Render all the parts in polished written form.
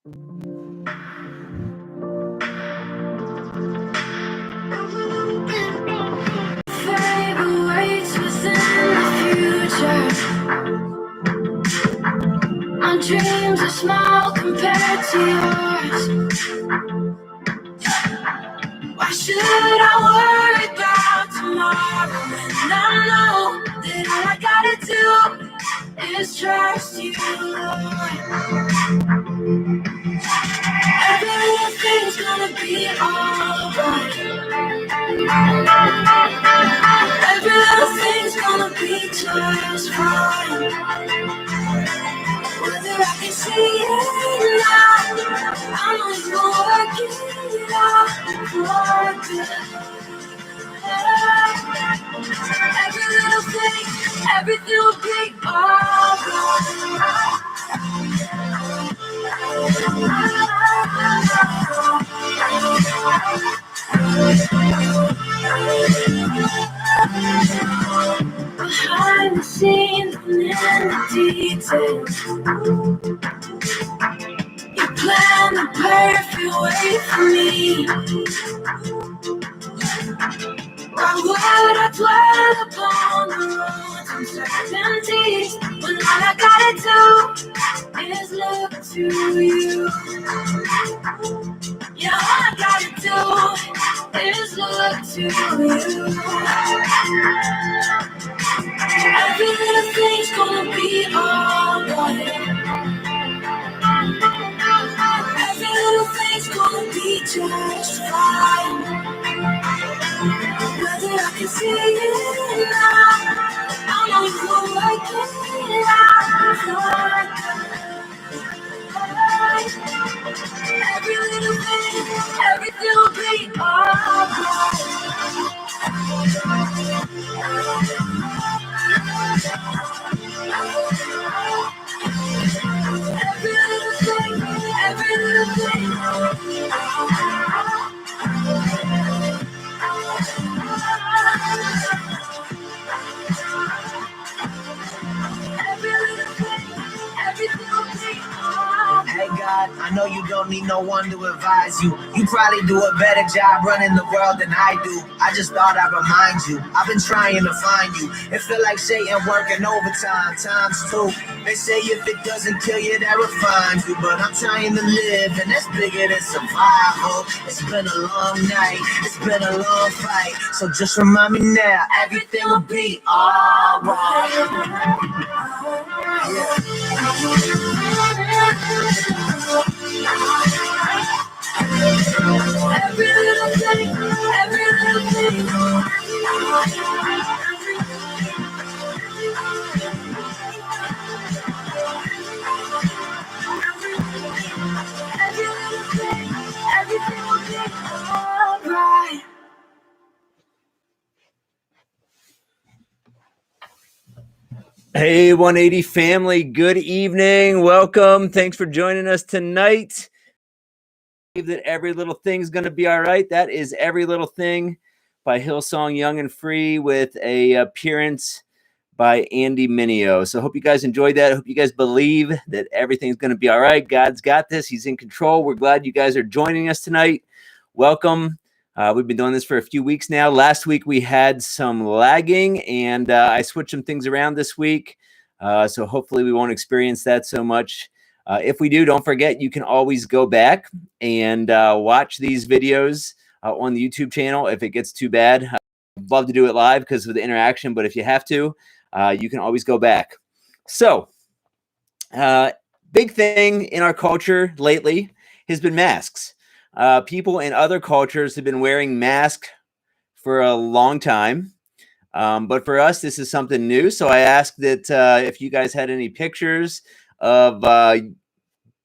Fate awaits within the future. My dreams are small compared to yours. Why should I worry about tomorrow when I know that all I gotta do is trust you, Lord? Everything's gonna be alright. Everything's gonna be just fine. Whether I can see it now, I know you're working it out for good. Every little thing, everything will be alright. Behind the scenes and in the details, you plan the perfect way for me. Why would I dwell upon the roads and certainties when all I gotta do is look to you? Yeah, all I gotta do is look to you. Every little thing's gonna be alright. Every little thing's gonna be just fine. Whether I can see it now, I know you're working it out for good. Every little thing, everything will be alright. Every little thing, every little thing. Hey God, I know you don't need no one to advise you. You probably do a better job running the world than I do. I just thought I'd remind you, I've been trying to find you. It feel like Satan working overtime, times two. They say if it doesn't kill you, that refines you. But I'm trying to live, and that's bigger than survival. It's been a long night, it's been a long fight. So just remind me now, everything will be alright. Yeah. Every little thing, every little thing. Every little thing, everything will be alright. Hey, 180 family, good evening. Welcome. Thanks for joining us tonight. That every little thing's going to be all right. That is Every Little Thing by Hillsong Young and Free with a appearance by Andy Mineo. So I hope you guys enjoyed that. I hope you guys believe that everything's going to be all right. God's got this. He's in control. We're glad you guys are joining us tonight. Welcome. We've been doing this for a few weeks now. Last week we had some lagging, and I switched some things around this week. So hopefully we won't experience that so much. If we do, don't forget, you can always go back and watch these videos on the YouTube channel. If it gets too bad, I'd love to do it live because of the interaction. But if you have to, you can always go back. So big thing in our culture lately has been masks. People in other cultures have been wearing masks for a long time. But for us, this is something new. So I asked that if you guys had any pictures of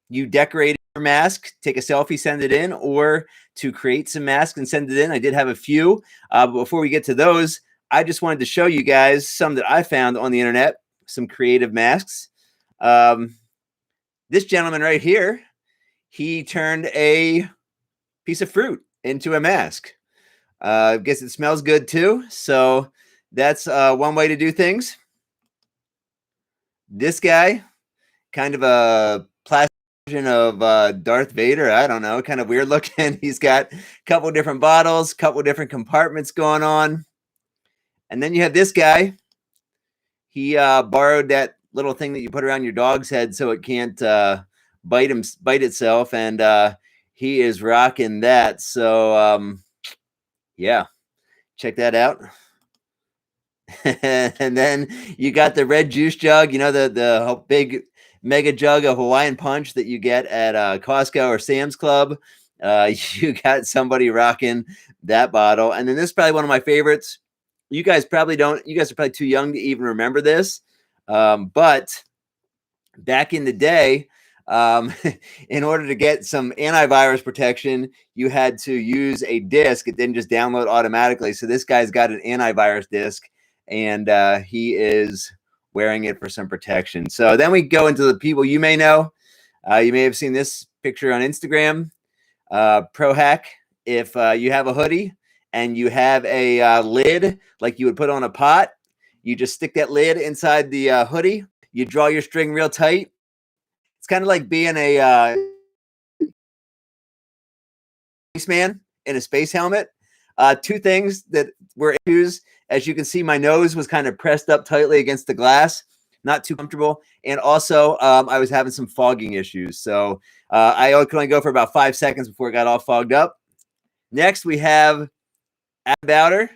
you decorating your mask, take a selfie, send it in, or to create some masks and send it in. I did have a few. But before we get to those, I just wanted to show you guys some that I found on the internet, some creative masks. This gentleman right here, he turned a piece of fruit into a mask. I guess it smells good too. So that's one way to do things. This guy, kind of a plastic of Darth Vader. I don't know, kind of weird looking. He's got a couple different bottles, couple different compartments going on. And then you have this guy. He borrowed that little thing that you put around your dog's head so it can't bite itself, and he is rocking that. So yeah, check that out. And then you got the red juice jug, the big mega jug of Hawaiian Punch that you get at Costco or Sam's Club. You got somebody rocking that bottle. And then this is probably one of my favorites. You guys are probably too young to even remember this. But back in the day, in order to get some antivirus protection, you had to use a disk. It didn't just download automatically. So this guy's got an antivirus disk, and he is wearing it for some protection. So then we go into the people you may know. You may have seen this picture on Instagram. Pro hack. If you have a hoodie and you have a lid like you would put on a pot, you just stick that lid inside the hoodie. You draw your string real tight. It's kind of like being a spaceman in a space helmet. Two things that were issues. As you can see, my nose was kind of pressed up tightly against the glass, not too comfortable. And also, I was having some fogging issues. So I could only go for about 5 seconds before it got all fogged up. Next, we have Bowder.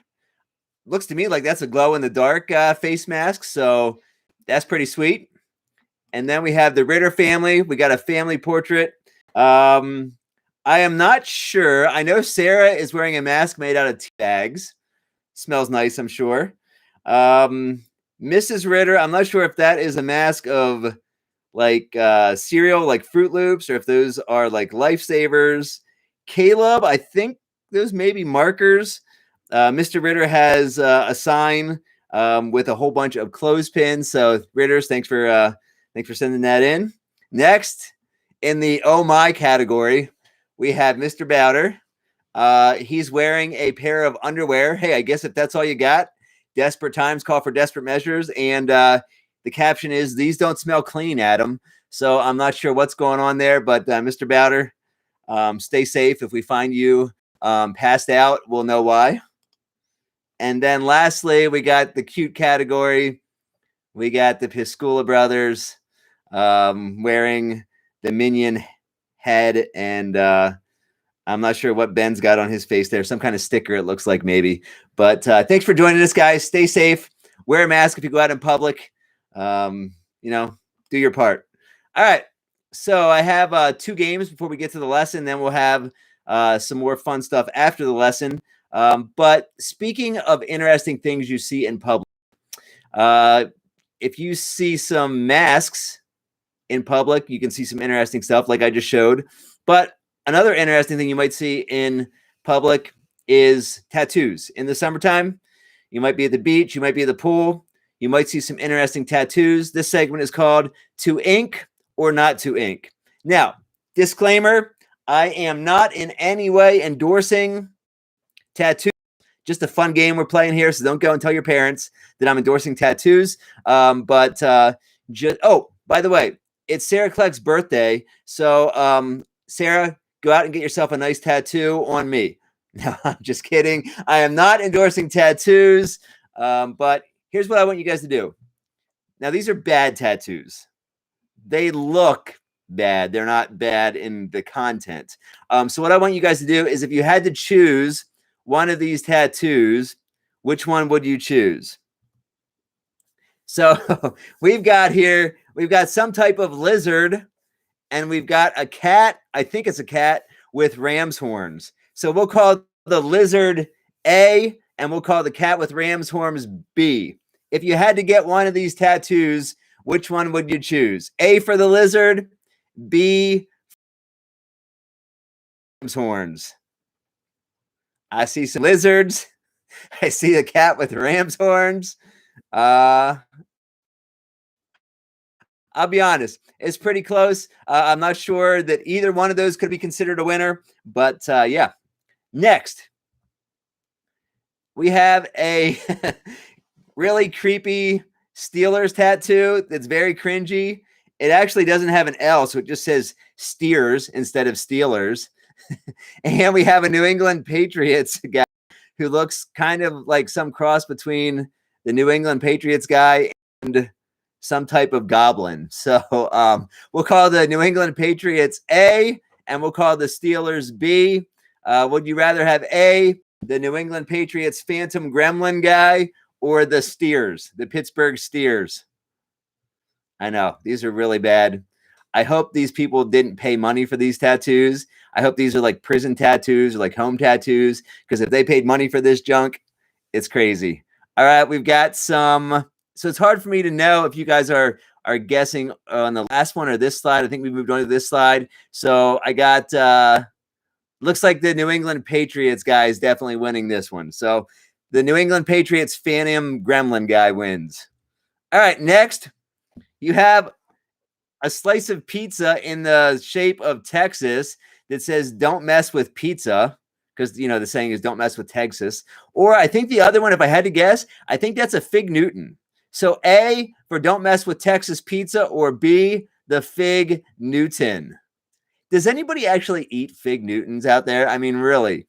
Looks to me like that's a glow-in-the-dark face mask. So that's pretty sweet. And then we have the Ritter family. We got a family portrait. I am not sure. I know Sarah is wearing a mask made out of tea bags. Smells nice, I'm sure. Mrs. Ritter, I'm not sure if that is a mask of like cereal, like Fruit Loops, or if those are like Lifesavers. Caleb, I think those may be markers. Mr. Ritter has a sign with a whole bunch of clothespins. So Ritters, thanks for sending that in. Next, in the Oh My category, we have Mr. Bowder. He's wearing a pair of underwear. Hey, I guess if that's all you got, desperate times call for desperate measures. And the caption is, "These don't smell clean, Adam." So I'm not sure what's going on there, but Mr. Bowder, stay safe. If we find you passed out, we'll know why. And then lastly, we got the cute category. We got the Piscula brothers wearing the Minion head, and I'm not sure what Ben's got on his face there. Some kind of sticker, it looks like, maybe. But thanks for joining us, guys. Stay safe. Wear a mask if you go out in public. Do your part. All right. So I have 2 games before we get to the lesson. Then we'll have some more fun stuff after the lesson. But speaking of interesting things you see in public, if you see some masks in public, you can see some interesting stuff like I just showed. But another interesting thing you might see in public is tattoos. In the summertime, you might be at the beach, you might be at the pool, you might see some interesting tattoos. This segment is called To Ink or Not to Ink. Now, disclaimer, I am not in any way endorsing tattoos. Just a fun game we're playing here, so don't go and tell your parents that I'm endorsing tattoos. By the way, it's Sarah Clegg's birthday, so Sarah, go out and get yourself a nice tattoo on me. No, I'm just kidding. I am not endorsing tattoos, but here's what I want you guys to do. Now, these are bad tattoos. They look bad. They're not bad in the content. So what I want you guys to do is, if you had to choose one of these tattoos, which one would you choose? So we've got some type of lizard, and we've got a cat. I think it's a cat with ram's horns. So we'll call the lizard A, and we'll call the cat with ram's horns B. If you had to get one of these tattoos, which one would you choose? A for the lizard, B for ram's horns. I see some lizards. I see a cat with ram's horns. I'll be honest, it's pretty close. I'm not sure that either one of those could be considered a winner, but yeah. Next, we have a really creepy Steelers tattoo that's very cringy. It actually doesn't have an L, so it just says Steers instead of Steelers. And we have a New England Patriots guy who looks kind of like some cross between the New England Patriots guy and some type of goblin. So we'll call the New England Patriots A, and we'll call the Steelers B. Would you rather have A, the New England Patriots Phantom Gremlin guy, or the Steers, the Pittsburgh Steers? I know, these are really bad. I hope these people didn't pay money for these tattoos. I hope these are like prison tattoos or like home tattoos, because if they paid money for this junk, it's crazy. All right, we've got some. So it's hard for me to know if you guys are guessing on the last one or this slide. I think we moved on to this slide. So I got, looks like the New England Patriots guy is definitely winning this one. So the New England Patriots Phantom Gremlin guy wins. All right, next, you have a slice of pizza in the shape of Texas that says "Don't mess with pizza," because you know the saying is "Don't mess with Texas." Or I think the other one, if I had to guess, I think that's a Fig Newton. So A for "Don't mess with Texas pizza," or B, the Fig Newton. Does anybody actually eat Fig Newtons out there? I mean, really.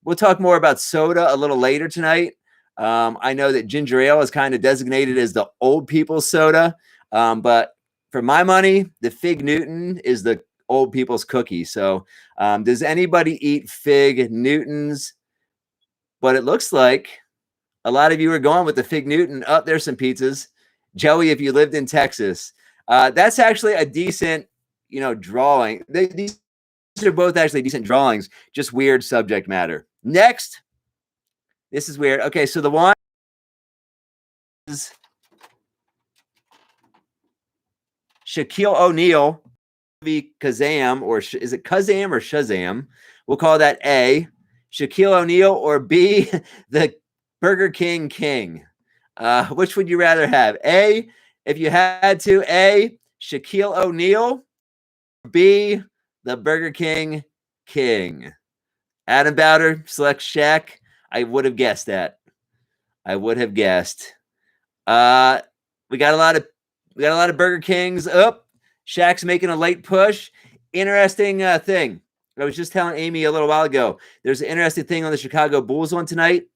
We'll talk more about soda a little later tonight. I know that ginger ale is kind of designated as the old people's soda, but for my money, the Fig Newton is the old people's cookie. So does anybody eat Fig Newtons? But it looks like a lot of you are going with the Fig Newton. Oh, there's some pizzas. Joey, if you lived in Texas, that's actually a decent, drawing. These are both actually decent drawings, just weird subject matter. Next, this is weird. Okay, so the one is Shaquille O'Neal, Kazam, or is it Kazam or Shazam? We'll call that A. Shaquille O'Neal, or B, the Burger King King. Which would you rather have? A, if you had to, A, Shaquille O'Neal, B, the Burger King King. Adam Bowder selects Shaq. I would have guessed that. I would have guessed. We got a lot of Burger Kings. Oh, Shaq's making a late push. Interesting thing. I was just telling Amy a little while ago. There's an interesting thing on the Chicago Bulls one tonight.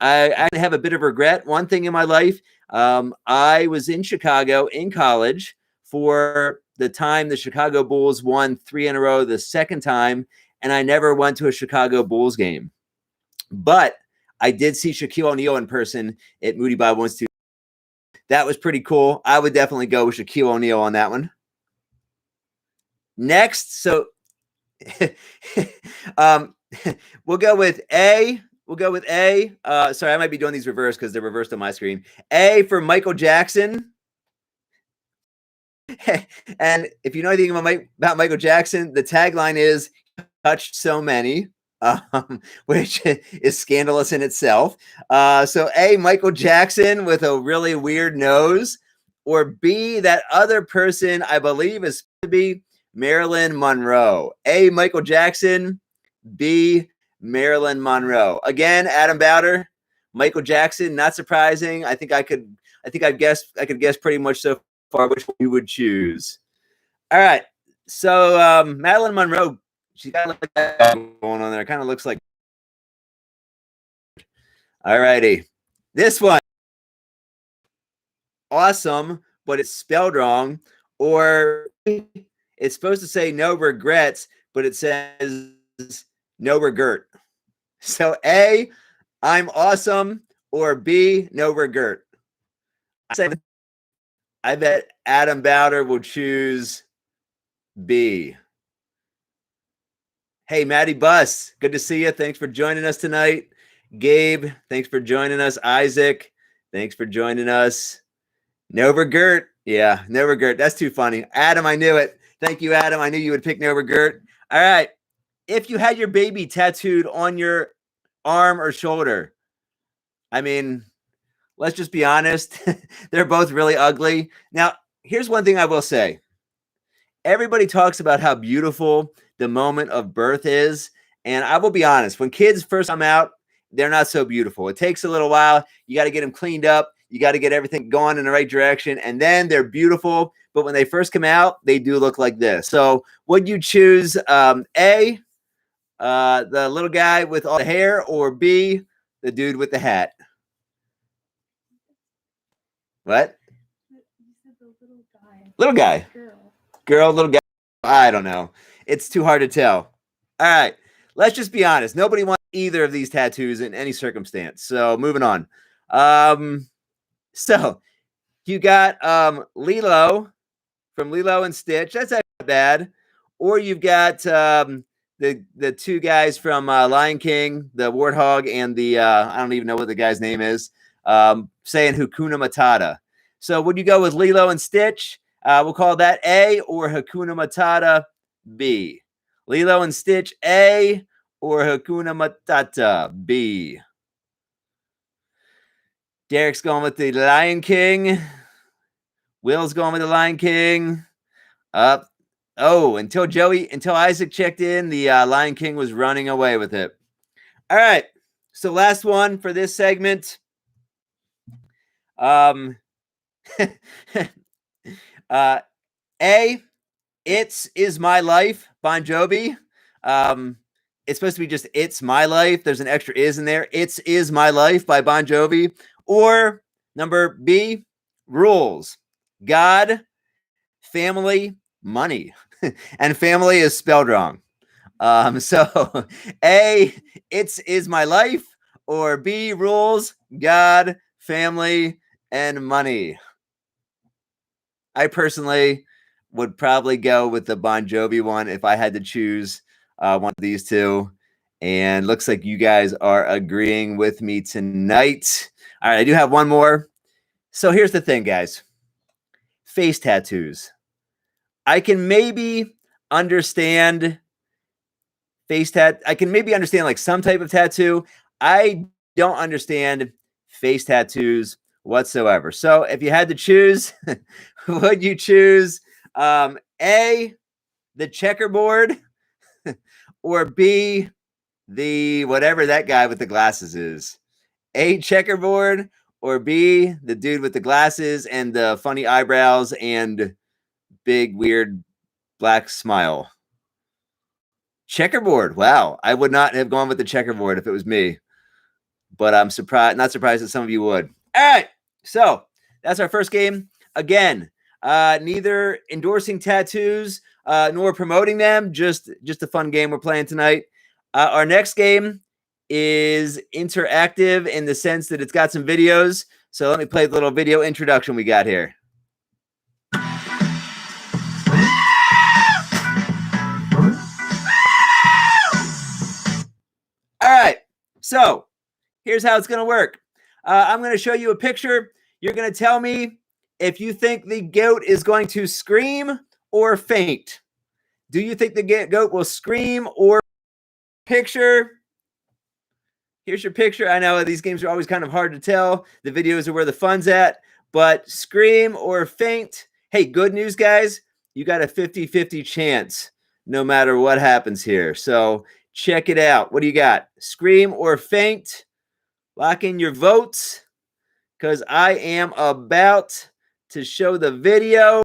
I actually have a bit of regret. One thing in my life, I was in Chicago in college for the time the Chicago Bulls won 3 in a row the second time, and I never went to a Chicago Bulls game. But I did see Shaquille O'Neal in person at Moody Bible Institute. That was pretty cool. I would definitely go with Shaquille O'Neal on that one. Next, so we'll go with A. We'll go with A. Sorry, I might be doing these reversed because they're reversed on my screen. A for Michael Jackson. And if you know anything about Michael Jackson, the tagline is "touched so many," which is scandalous in itself. So A, Michael Jackson with a really weird nose, or B, that other person I believe is to be Marilyn Monroe. A, Michael Jackson, B, Marilyn Monroe. Again, Adam Bowder, Michael Jackson, not surprising. I could guess pretty much so far which one you would choose. All right. So Marilyn Monroe, she got like that going on there. Kind of looks like. All righty. This one. Awesome, but it's spelled wrong. Or it's supposed to say no regrets, but it says no regret. So A, I'm awesome, or B, no regret. I bet Adam Bowder will choose B. Hey, Maddie Buss, good to see you. Thanks for joining us tonight. Gabe, thanks for joining us. Isaac, thanks for joining us. No regret. Yeah, no regret. That's too funny. Adam, I knew it. Thank you, Adam. I knew you would pick no regret. All right. If you had your baby tattooed on your arm or shoulder, I mean, let's just be honest. They're both really ugly. Now, here's one thing I will say. Everybody talks about how beautiful the moment of birth is. And I will be honest, when kids first come out, they're not so beautiful. It takes a little while. You got to get them cleaned up. You got to get everything going in the right direction, and then they're beautiful. But when they first come out, they do look like this. So would you choose A, the little guy with all the hair, or B, the dude with the hat? What? You said the little guy. Little guy. Girl, little guy. I don't know. It's too hard to tell. All right. Let's just be honest. Nobody wants either of these tattoos in any circumstance. So moving on. So you got Lilo from Lilo and Stitch. That's not bad. Or you've got the two guys from Lion King, the warthog and the I don't even know what the guy's name is, saying Hakuna Matata. So would you go with Lilo and Stitch? We'll call that A, or Hakuna Matata B. Lilo and Stitch A, or Hakuna Matata B. Derek's going with the Lion King. Will's going with the Lion King. Until Isaac checked in, the Lion King was running away with it. All right. So last one for this segment. A, It's Is My Life, Bon Jovi. It's supposed to be just It's My Life. There's an extra is in there. It's Is My Life by Bon Jovi. Or number B, Rules. God, family, money. And family is spelled wrong. So A, It's Is My Life, or B, Rules, God, family, and money. I personally would probably go with the Bon Jovi one if I had to choose one of these two. And looks like you guys are agreeing with me tonight. All right, I do have one more. So here's the thing, guys. Face tattoos. I can maybe understand I can maybe understand like some type of tattoo. I don't understand face tattoos whatsoever. So if you had to choose, would you choose A, the checkerboard, or B, the whatever that guy with the glasses is? A, checkerboard, or B, the dude with the glasses and the funny eyebrows and big weird black smile? Checkerboard. Wow. I would not have gone with the checkerboard if it was me, but I'm not surprised that some of you would. All right. So that's our first game. Again, neither endorsing tattoos nor promoting them, just a fun game we're playing tonight. Our next game is interactive in the sense that it's got some videos. So let me play the little video introduction we got here. All right. So here's how it's going to work. I'm going to show you a picture. You're going to tell me if you think the goat is going to scream or faint. Do you think the goat will scream or picture? Here's your picture. I know these games are always kind of hard to tell. The videos are where the fun's at, but scream or faint. Hey, good news, guys. You got a 50-50 chance no matter what happens here. So check it out. What do you got? Scream or faint? Lock in your votes because I am about to show the video.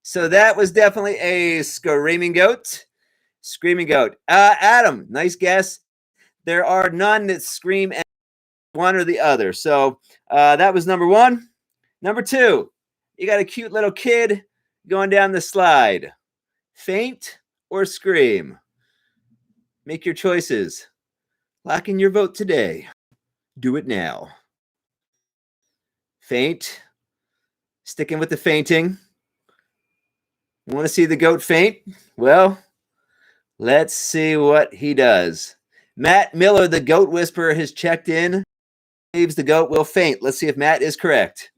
So that was definitely a screaming goat. Screaming goat. Adam, nice guess. There are none that scream at one or the other. So that was number one. Number two, you got a cute little kid going down the slide. Faint or scream? Make your choices. Lock in your vote today. Do it now. Faint. Sticking with the fainting. You want to see the goat faint? Well, let's see what he does. Matt Miller, the goat whisperer, has checked in. Believes the goat will faint. Let's see if Matt is correct.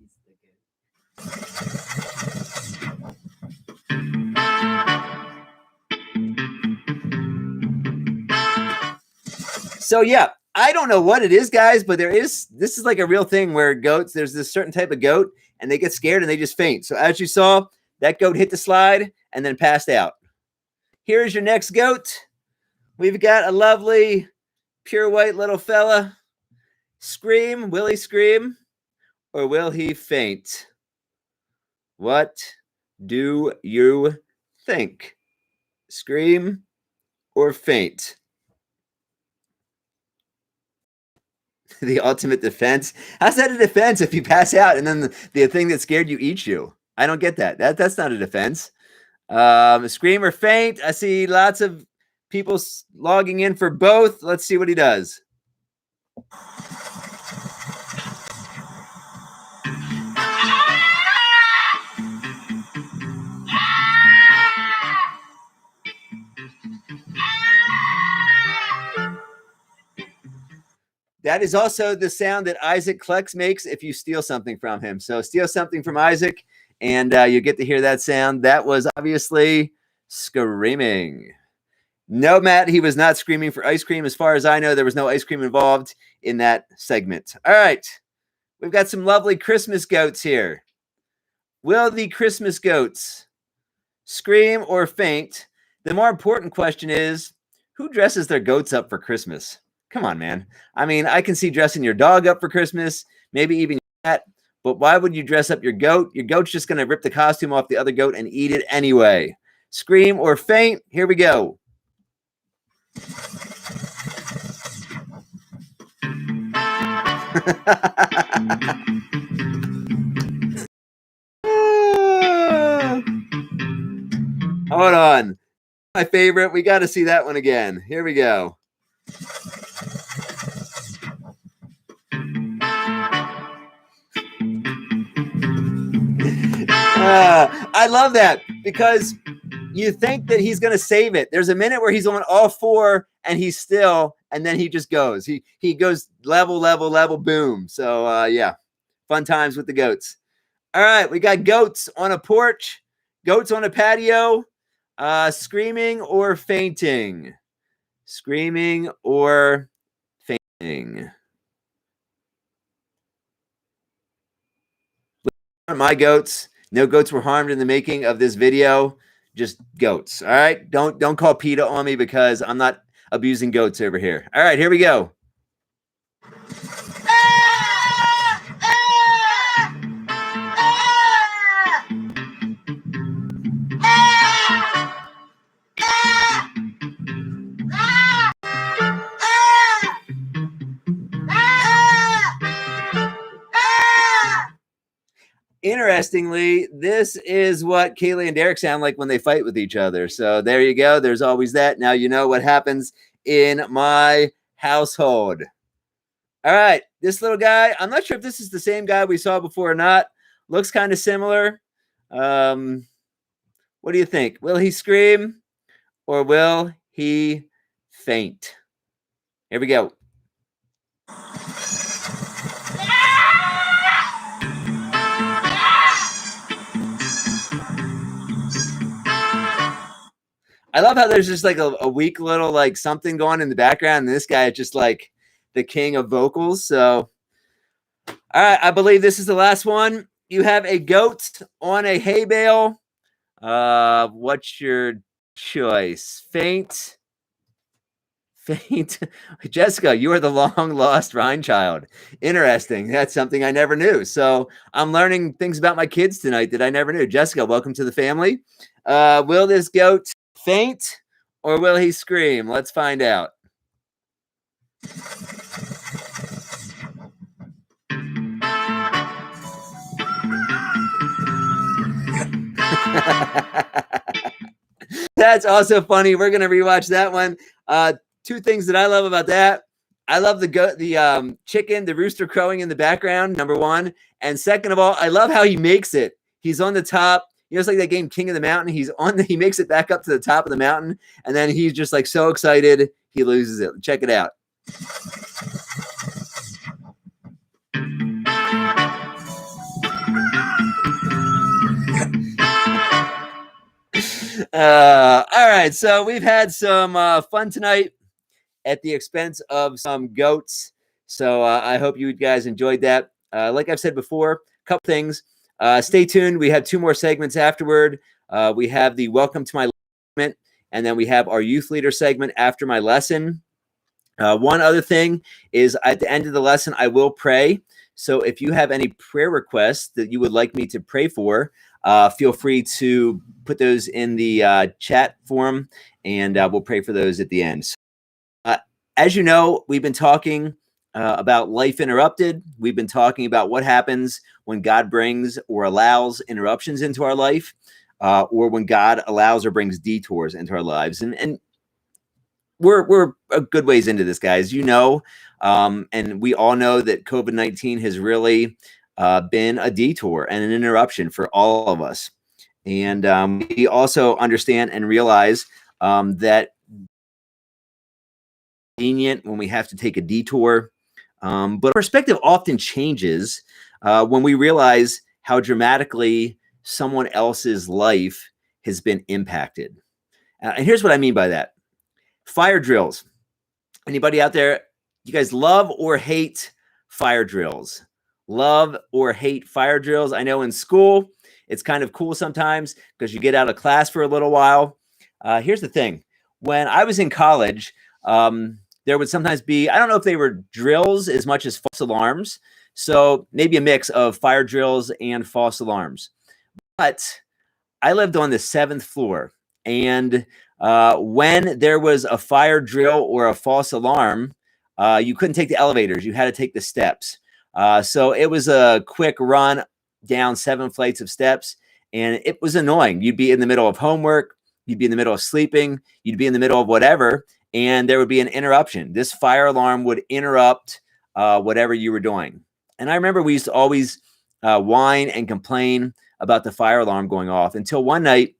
So yeah, I don't know what it is, guys, but this is like a real thing where goats, there's this certain type of goat and they get scared and they just faint. So as you saw, that goat hit the slide and then passed out. Here's your next goat. We've got a lovely, pure white little fella. Scream. Will he scream or will he faint? What do you think? Scream or faint? The ultimate defense. How's that a defense if you pass out and then the thing that scared you eats you? I don't get that. That's not a defense. Scream or faint. I see lots of people logging in for both. Let's see what he does. That is also the sound that Isaac Klex makes if you steal something from him. So steal something from Isaac, and you get to hear that sound. That was obviously screaming. No, Matt, he was not screaming for ice cream. As far as I know, there was no ice cream involved in that segment. All right. We've got some lovely Christmas goats here. Will the Christmas goats scream or faint? The more important question is, who dresses their goats up for Christmas? Come on, man. I mean, I can see dressing your dog up for Christmas, maybe even your cat, but why would you dress up your goat? Your goat's just going to rip the costume off the other goat and eat it anyway. Scream or faint? Here we go. Hold on. My favorite. We got to see that one again. Here we go. I love that because you think that he's going to save it. There's a minute where he's on all four and he's still, and then he just goes. He goes level, boom. So, yeah, fun times with the goats. All right, we got goats on a porch, goats on a patio, screaming or fainting. Screaming or fainting. My goats. No goats were harmed in the making of this video. Just goats. All right. Don't call PETA on me because I'm not abusing goats over here. All right, here we go. Interestingly, this is what Kaylee and Derek sound like when they fight with each other. So there you go. There's always that. Now you know what happens in my household. All right. This little guy, I'm not sure if this is the same guy we saw before or not. Looks kind of similar. What do you think? Will he scream or will he faint? Here we go. I love how there's just like a weak little like something going in the background. And this guy is just like the king of vocals. So, all right, I believe this is the last one. You have a goat on a hay bale. What's your choice? Faint. Jessica, you are the long lost Rhine child. Interesting. That's something I never knew. So I'm learning things about my kids tonight that I never knew. Jessica, welcome to the family. Will this goat faint or will he scream? Let's find out. That's also funny. We're going to rewatch that one. Two things that I love about that. I love the chicken, the rooster crowing in the background, number one. And second of all, I love how he makes it. He's on the top. You know, it's like that game King of the Mountain. He makes it back up to the top of the mountain, and then he's just like so excited he loses it. Check it out. All right, so we've had some fun tonight at the expense of some goats. So I hope you guys enjoyed that. Like I've said before, a couple things. Stay tuned. We have 2 more segments afterward. We have the Welcome to My segment, and then we have our Youth Leader segment after my lesson. One other thing is at the end of the lesson, I will pray. So if you have any prayer requests that you would like me to pray for, feel free to put those in the chat forum, and we'll pray for those at the end. So, as you know, we've been talking about life interrupted. We've been talking about what happens when God brings or allows interruptions into our life, or when God allows or brings detours into our lives. And we're a good ways into this, guys. You know, and we all know that COVID-19 has really been a detour and an interruption for all of us. And we also understand and realize that convenient when we have to take a detour. But perspective often changes when we realize how dramatically someone else's life has been impacted. And here's what I mean by that. Fire drills. Anybody out there, you guys love or hate fire drills? Love or hate fire drills? I know in school, it's kind of cool sometimes because you get out of class for a little while. Here's the thing. When I was in college, there would sometimes be, I don't know if they were drills as much as false alarms. So maybe a mix of fire drills and false alarms. But I lived on the 7th floor. And when there was a fire drill or a false alarm, you couldn't take the elevators. You had to take the steps. So it was a quick run down 7 flights of steps. And it was annoying. You'd be in the middle of homework. You'd be in the middle of sleeping. You'd be in the middle of whatever. And there would be an interruption. This fire alarm would interrupt whatever you were doing. And I remember we used to always whine and complain about the fire alarm going off until one night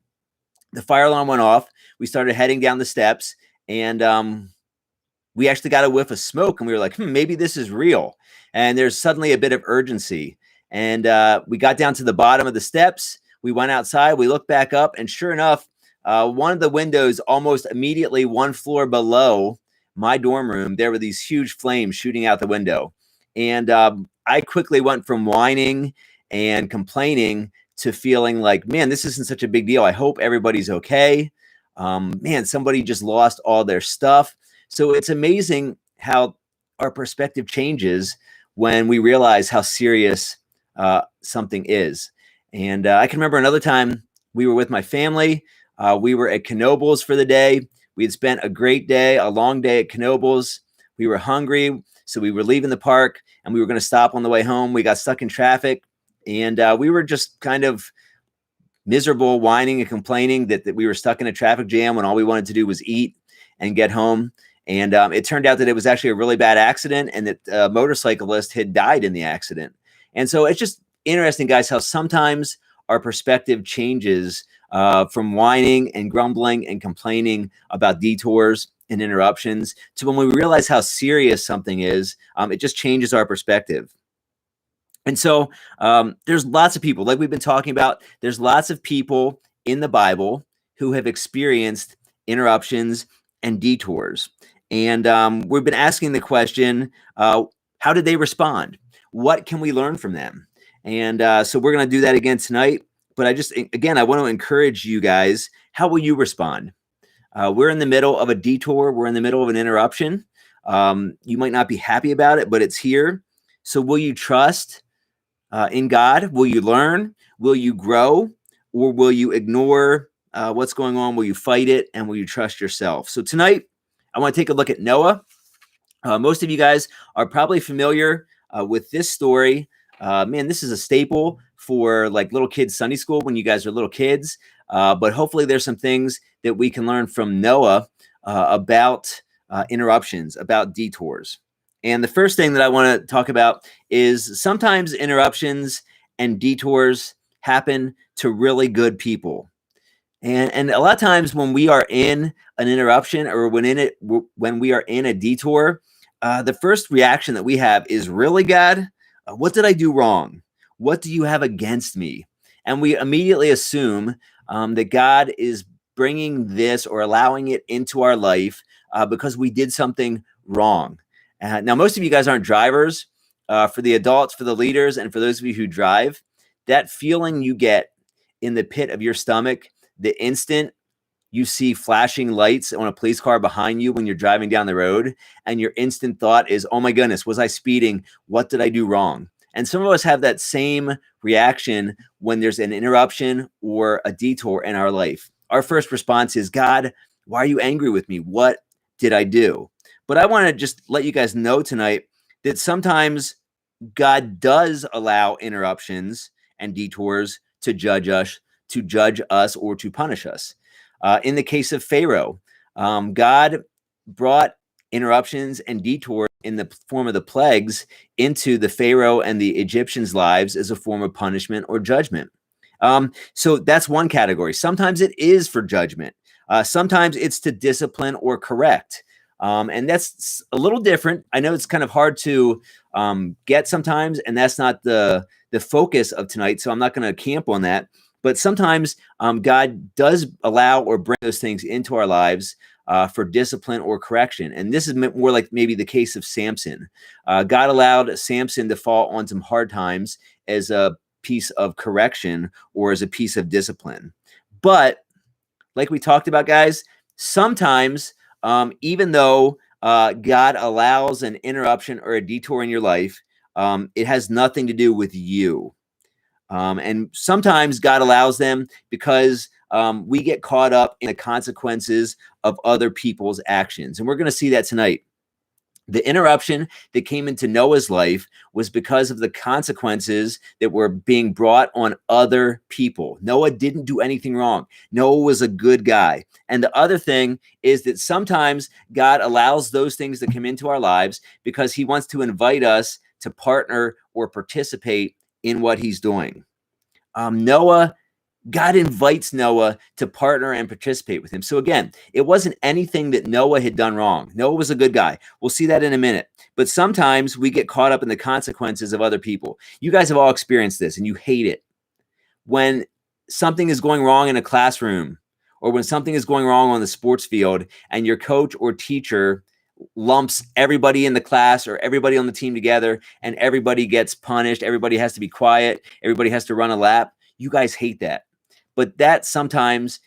the fire alarm went off. We started heading down the steps, and we actually got a whiff of smoke, and we were like, maybe this is real. And there's suddenly a bit of urgency. And we got down to the bottom of the steps. We went outside. We looked back up, and sure enough, one of the windows almost immediately 1 floor below my dorm room, there were these huge flames shooting out the window. And I quickly went from whining and complaining to feeling like, man, this isn't such a big deal. I hope everybody's okay. Man, somebody just lost all their stuff. So it's amazing how our perspective changes when we realize how serious something is. And I can remember another time we were with my family. We were at Knoebels for the day. We had spent a great day, a long day at Knoebels. We were hungry, so we were leaving the park, and we were going to stop on the way home. We got stuck in traffic, and we were just kind of miserable, whining and complaining that we were stuck in a traffic jam when all we wanted to do was eat and get home. And it turned out that it was actually a really bad accident, and that a motorcyclist had died in the accident. And so it's just interesting, guys, how sometimes our perspective changes from whining and grumbling and complaining about detours and interruptions to when we realize how serious something is, it just changes our perspective. And so there's lots of people, like we've been talking about, there's lots of people in the Bible who have experienced interruptions and detours. And we've been asking the question, how did they respond? What can we learn from them? And so we're going to do that again tonight. But I want to encourage you guys, how will you respond? We're in the middle of a detour. We're in the middle of an interruption. You might not be happy about it, but it's here. So will you trust in God? Will you learn? Will you grow? Or will you ignore what's going on? Will you fight it? And will you trust yourself? So tonight, I want to take a look at Noah. Most of you guys are probably familiar with this story. Man, this is a staple for like little kids Sunday school when you guys are little kids. But hopefully there's some things that we can learn from Noah about interruptions, about detours. And the first thing that I want to talk about is sometimes interruptions and detours happen to really good people. And a lot of times when we are in an interruption or when we are in a detour, the first reaction that we have is, really, God? What did I do wrong? What do you have against me? And we immediately assume that God is bringing this or allowing it into our life because we did something wrong. Now, most of you guys aren't drivers. For the adults, for the leaders, and for those of you who drive, that feeling you get in the pit of your stomach the instant you see flashing lights on a police car behind you when you're driving down the road, and your instant thought is, oh my goodness, was I speeding? What did I do wrong? And some of us have that same reaction when there's an interruption or a detour in our life. Our first response is, God, why are you angry with me? What did I do? But I want to just let you guys know tonight that sometimes God does allow interruptions and detours to judge us or to punish us. In the case of Pharaoh, God brought interruptions and detours in the form of the plagues into the Pharaoh and the Egyptians' lives as a form of punishment or judgment. So that's one category. Sometimes it is for judgment. Sometimes it's to discipline or correct. And that's a little different. I know it's kind of hard to get sometimes, and that's not the focus of tonight. So I'm not going to camp on that. But sometimes God does allow or bring those things into our lives for discipline or correction. And this is more like maybe the case of Samson. God allowed Samson to fall on some hard times as a piece of correction or as a piece of discipline. But like we talked about, guys, sometimes even though God allows an interruption or a detour in your life, it has nothing to do with you. And sometimes God allows them because we get caught up in the consequences of other people's actions. And we're going to see that tonight. The interruption that came into Noah's life was because of the consequences that were being brought on other people. Noah didn't do anything wrong. Noah was a good guy. And the other thing is that sometimes God allows those things to come into our lives because he wants to invite us to partner or participate in what he's doing. God invites Noah to partner and participate with him. So again, it wasn't anything that Noah had done wrong. Noah was a good guy. We'll see that in a minute. But sometimes we get caught up in the consequences of other people. You guys have all experienced this and you hate it. When something is going wrong in a classroom or when something is going wrong on the sports field and your coach or teacher lumps everybody in the class or everybody on the team together and everybody gets punished, everybody has to be quiet, everybody has to run a lap. You guys hate that. But that sometimes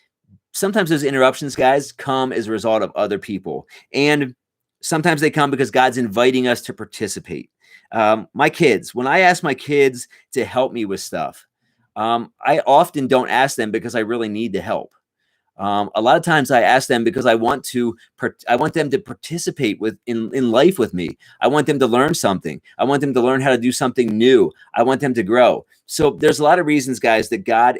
those interruptions, guys, come as a result of other people. And sometimes they come because God's inviting us to participate. My kids, when I ask my kids to help me with stuff, I often don't ask them because I really need the help. A lot of times I ask them because I want them to participate in life with me. I want them to learn something. I want them to learn how to do something new. I want them to grow. So there's a lot of reasons, guys, that God,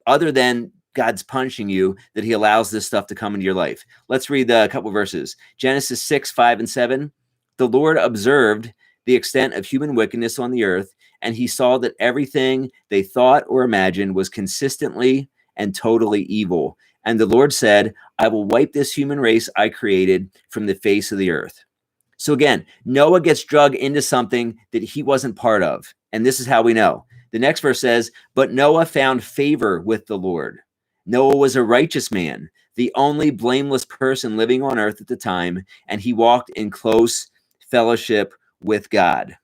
other than God's punishing you, that he allows this stuff to come into your life. Let's read a couple verses. Genesis 6, 5, and 7. The Lord observed the extent of human wickedness on the earth, and he saw that everything they thought or imagined was consistently and totally evil. And the Lord said, I will wipe this human race I created from the face of the earth. So again, Noah gets dragged into something that he wasn't part of. And this is how we know. The next verse says, but Noah found favor with the Lord. Noah was a righteous man, the only blameless person living on earth at the time, and he walked in close fellowship with God.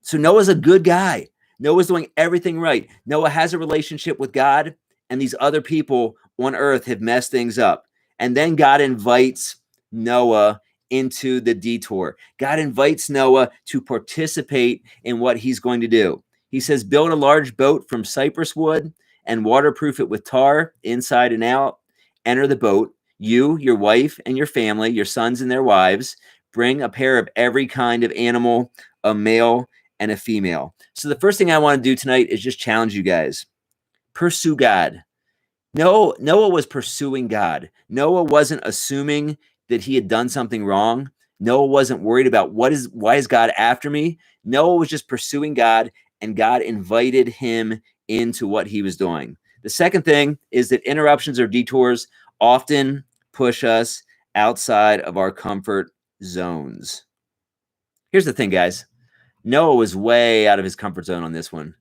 So Noah's a good guy. Noah's doing everything right. Noah has a relationship with God, and these other people on earth have messed things up. And then God invites Noah into the detour. God invites Noah to participate in what he's going to do. He says, build a large boat from cypress wood and waterproof it with tar inside and out. Enter the boat, you, your wife, and your family, your sons and their wives. Bring a pair of every kind of animal, a male and a female. So the first thing I want to do tonight is just challenge you guys. Pursue God. Noah was pursuing God. Noah wasn't assuming that he had done something wrong. Noah wasn't worried about why is God after me? Noah was just pursuing God, and God invited him into what he was doing. The second thing is that interruptions or detours often push us outside of our comfort zones. Here's the thing, guys. Noah was way out of his comfort zone on this one.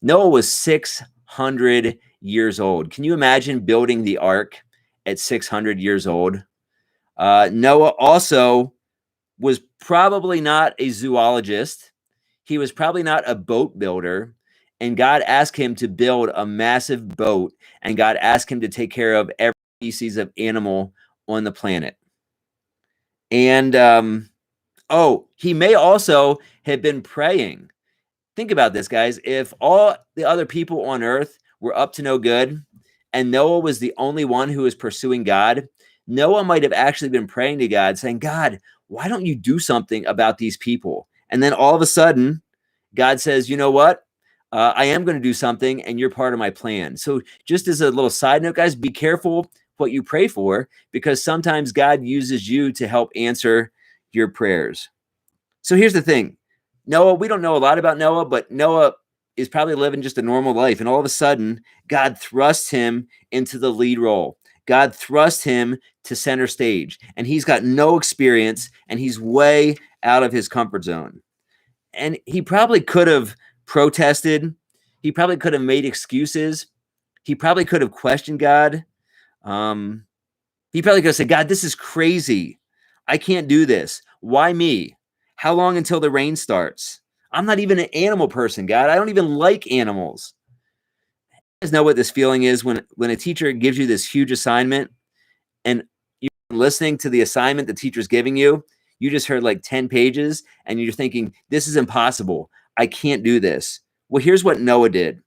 Noah was 600 years old. Can you imagine building the ark at 600 years old? Noah also was probably not a zoologist. He was probably not a boat builder. And God asked him to build a massive boat, and God asked him to take care of every species of animal on the planet. And he may also have been praying. Think about this, guys. If all the other people on earth were up to no good and Noah was the only one who was pursuing God, Noah might have actually been praying to God, saying, God, why don't you do something about these people? And then all of a sudden, God says, you know what? I am going to do something, and you're part of my plan. So just as a little side note, guys, be careful what you pray for, because sometimes God uses you to help answer your prayers. So here's the thing. Noah, we don't know a lot about Noah, but Noah is probably living just a normal life. And all of a sudden, God thrusts him into the lead role. God thrust him to center stage. And he's got no experience, and he's way out of his comfort zone. And he probably could have protested. He probably could have made excuses. He probably could have questioned God. He probably could have said, God, this is crazy. I can't do this. Why me? How long until the rain starts? I'm not even an animal person, God. I don't even like animals. You guys know what this feeling is when a teacher gives you this huge assignment and you're listening to the assignment the teacher's giving you. You just heard like 10 pages and you're thinking, this is impossible. I can't do this. Well, here's what Noah did.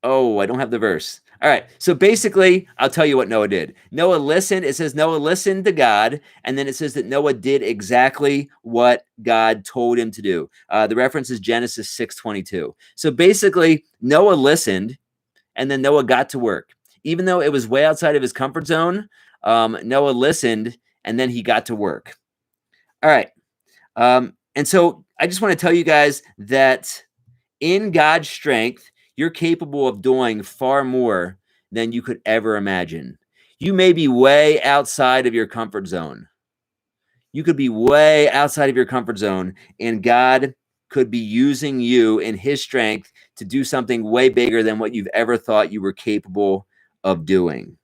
Oh, I don't have the verse. All right. So basically, I'll tell you what Noah did. Noah listened. It says Noah listened to God. And then it says that Noah did exactly what God told him to do. The reference is Genesis 6:22. So basically, Noah listened and then Noah got to work. Even though it was way outside of his comfort zone, Noah listened and then he got to work. All right. And so I just want to tell you guys that in God's strength, you're capable of doing far more than you could ever imagine. You may be way outside of your comfort zone. You could be way outside of your comfort zone, and God could be using you in his strength to do something way bigger than what you've ever thought you were capable of doing.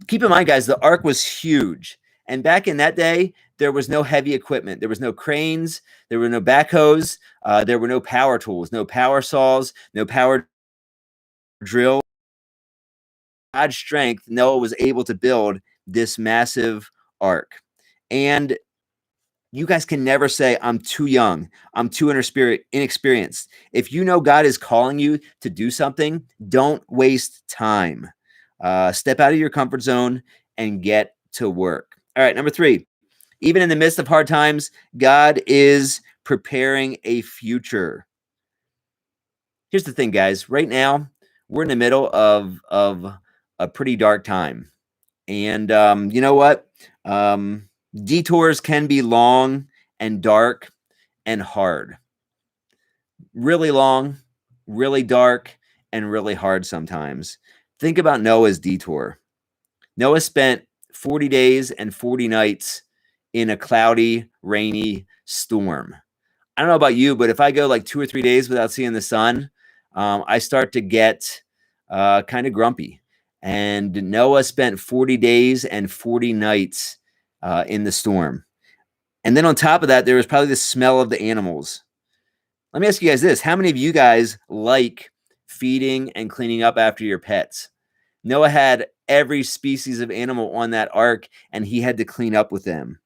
Keep in mind, guys, the ark was huge. And back in that day, there was no heavy equipment. There was no cranes. There were no backhoes. There were no power tools, no power saws, no power drill. God's strength, Noah was able to build this massive ark. And you guys can never say, I'm too young. I'm too inexperienced. If you know God is calling you to do something, don't waste time. Step out of your comfort zone and get to work. All right, number 3. Even in the midst of hard times, God is preparing a future. Here's the thing, guys. Right now, we're in the middle of a pretty dark time. And you know what? Detours can be long and dark and hard. Really long, really dark, and really hard sometimes. Think about Noah's detour. Noah spent 40 days and 40 nights in a cloudy, rainy storm. I don't know about you, but if I go like 2 or 3 days without seeing the sun, I start to get kind of grumpy. And Noah spent 40 days and 40 nights in the storm. And then on top of that, there was probably the smell of the animals. Let me ask you guys this. How many of you guys like feeding and cleaning up after your pets? Noah had every species of animal on that ark, and he had to clean up with them.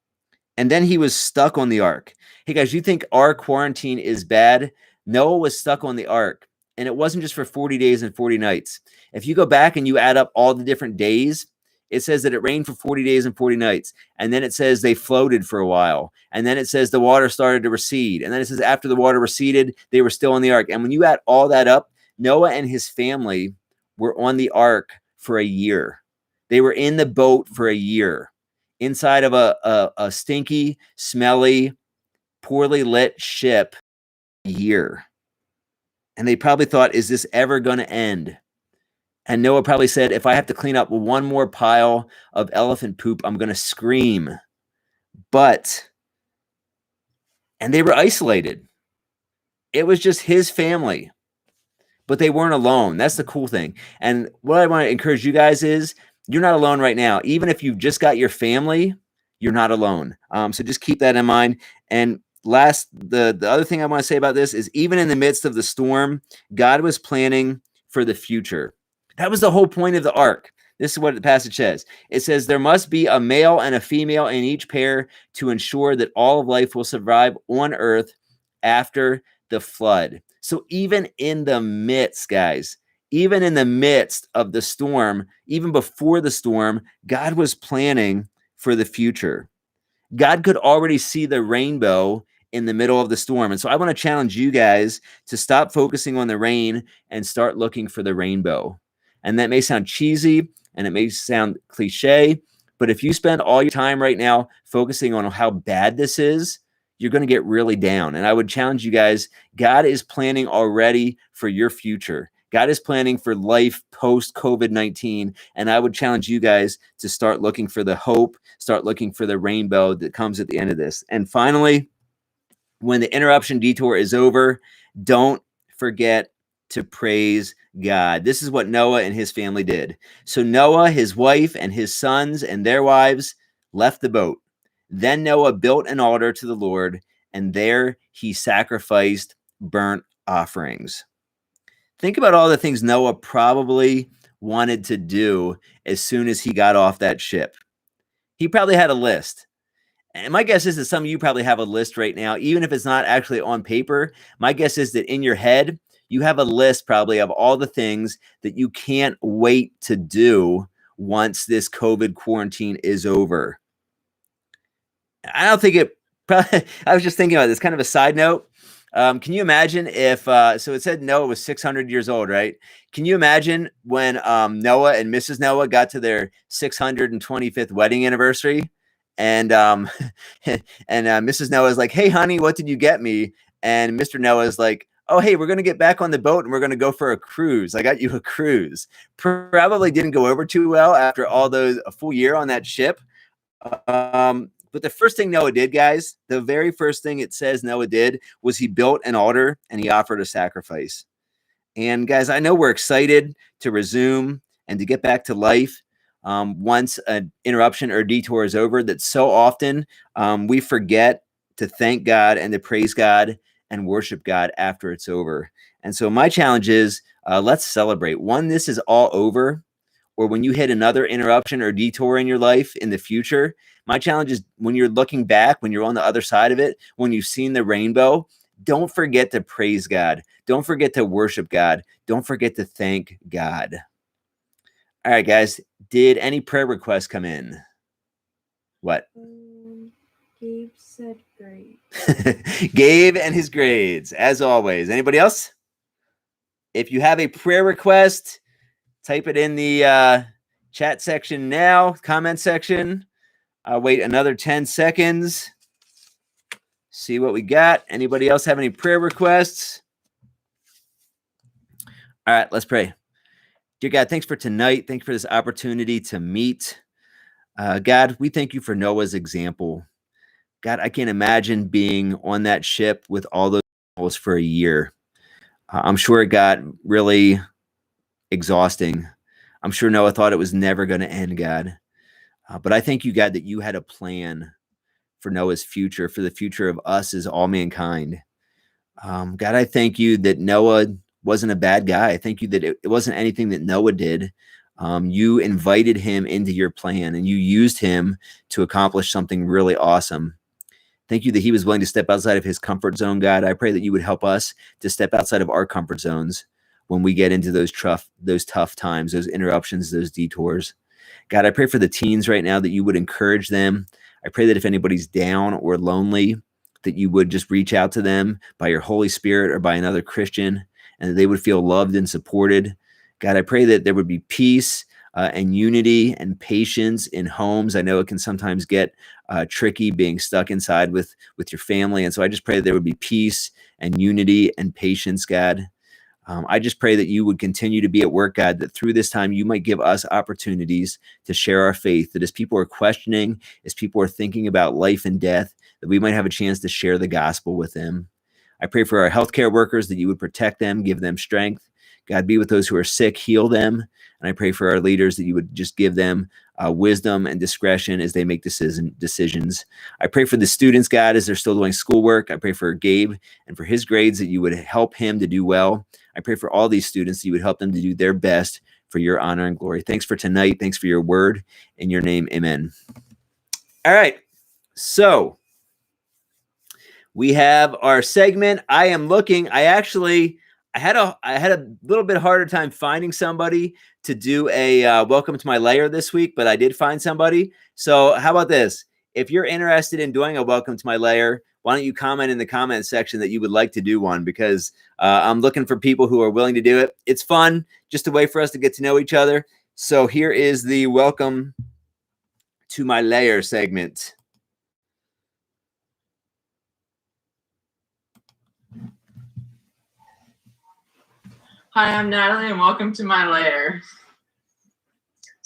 And then he was stuck on the ark. Hey, guys, you think our quarantine is bad? Noah was stuck on the ark, and it wasn't just for 40 days and 40 nights. If you go back and you add up all the different days, it says that it rained for 40 days and 40 nights. And then it says they floated for a while. And then it says the water started to recede. And then it says after the water receded, they were still on the ark. And when you add all that up, Noah and his family were on the ark for a year. They were in the boat for a year inside of a stinky, smelly, poorly lit ship a year. And they probably thought, is this ever going to end? And Noah probably said, if I have to clean up one more pile of elephant poop, I'm going to scream. And they were isolated. It was just his family. but they weren't alone. That's the cool thing. And what I want to encourage you guys is you're not alone right now. Even if you've just got your family, you're not alone. So just keep that in mind. And the other thing I want to say about this is even in the midst of the storm, God was planning for the future. That was the whole point of the ark. This is what the passage says. It says there must be a male and a female in each pair to ensure that all of life will survive on earth after the flood. So even in the midst, guys, even in the midst of the storm, even before the storm, God was planning for the future. God could already see the rainbow in the middle of the storm. And so I want to challenge you guys to stop focusing on the rain and start looking for the rainbow. And that may sound cheesy and it may sound cliche, but if you spend all your time right now focusing on how bad this is, you're going to get really down. And I would challenge you guys, God is planning already for your future. God is planning for life post COVID-19. And I would challenge you guys to start looking for the hope, start looking for the rainbow that comes at the end of this. And finally, when the interruption detour is over, don't forget to praise God. This is what Noah and his family did. So Noah, his wife, and his sons and their wives left the boat. Then Noah built an altar to the Lord, and there he sacrificed burnt offerings. Think about all the things Noah probably wanted to do as soon as he got off that ship. He probably had a list. And my guess is that some of you probably have a list right now, even if it's not actually on paper. My guess is that in your head, you have a list probably of all the things that you can't wait to do once this COVID quarantine is over. I don't think it probably, I was just thinking about this, kind of a side note. Can you imagine if, so it said Noah was 600 years old, right? Can you imagine when Noah and Mrs. Noah got to their 625th wedding anniversary? And Mrs. Noah is like, hey, honey, what did you get me? And Mr. Noah is like, oh, hey, we're going to get back on the boat and we're going to go for a cruise. I got you a cruise. Probably didn't go over too well after a full year on that ship. But the first thing Noah did, guys, the very first thing it says Noah did was he built an altar and he offered a sacrifice. And guys, I know we're excited to resume and to get back to life once an interruption or detour is over, that so often we forget to thank God and to praise God and worship God after it's over. And so my challenge is let's celebrate. When this is all over, or when you hit another interruption or detour in your life in the future, my challenge is when you're looking back, when you're on the other side of it, when you've seen the rainbow, don't forget to praise God. Don't forget to worship God. Don't forget to thank God. All right, guys, did any prayer requests come in? What? Gabe said great. Gabe and his grades, as always. Anybody else? If you have a prayer request, type it in the chat section now, comment section. I'll wait another 10 seconds. See what we got. Anybody else have any prayer requests? All right, let's pray. Dear God, thanks for tonight. Thanks for this opportunity to meet. God, we thank you for Noah's example. God, I can't imagine being on that ship with all those animals for a year. I'm sure it got really exhausting. I'm sure Noah thought it was never going to end, God. But I thank you, God, that you had a plan for Noah's future, for the future of us as all mankind. God, I thank you that Noah wasn't a bad guy. I thank you that it wasn't anything that Noah did. You invited him into your plan and you used him to accomplish something really awesome. Thank you that he was willing to step outside of his comfort zone, God. I pray that you would help us to step outside of our comfort zones when we get into those tough times, those interruptions, those detours. God, I pray for the teens right now that you would encourage them. I pray that if anybody's down or lonely, that you would just reach out to them by your Holy Spirit or by another Christian, and that they would feel loved and supported. God, I pray that there would be peace and unity and patience in homes. I know it can sometimes get tricky being stuck inside with your family. And so I just pray that there would be peace and unity and patience, God. I just pray that you would continue to be at work, God, that through this time you might give us opportunities to share our faith, that as people are questioning, as people are thinking about life and death, that we might have a chance to share the gospel with them. I pray for our healthcare workers that you would protect them, give them strength. God, be with those who are sick, heal them. And I pray for our leaders that you would just give them wisdom and discretion as they make decisions. I pray for the students, God, as they're still doing schoolwork. I pray for Gabe and for his grades that you would help him to do well. I pray for all these students that you would help them to do their best for your honor and glory. Thanks for tonight. Thanks for your word. In your name, amen. All right. So we have our segment. I am looking. I had a little bit harder time finding somebody to do a welcome to my lair this week, but I did find somebody. So how about this? If you're interested in doing a welcome to my lair, why don't you comment in the comment section that you would like to do one, because I'm looking for people who are willing to do it. It's fun, just a way for us to get to know each other. So here is the welcome to my lair segment. Hi, I'm Natalie, and welcome to my lair.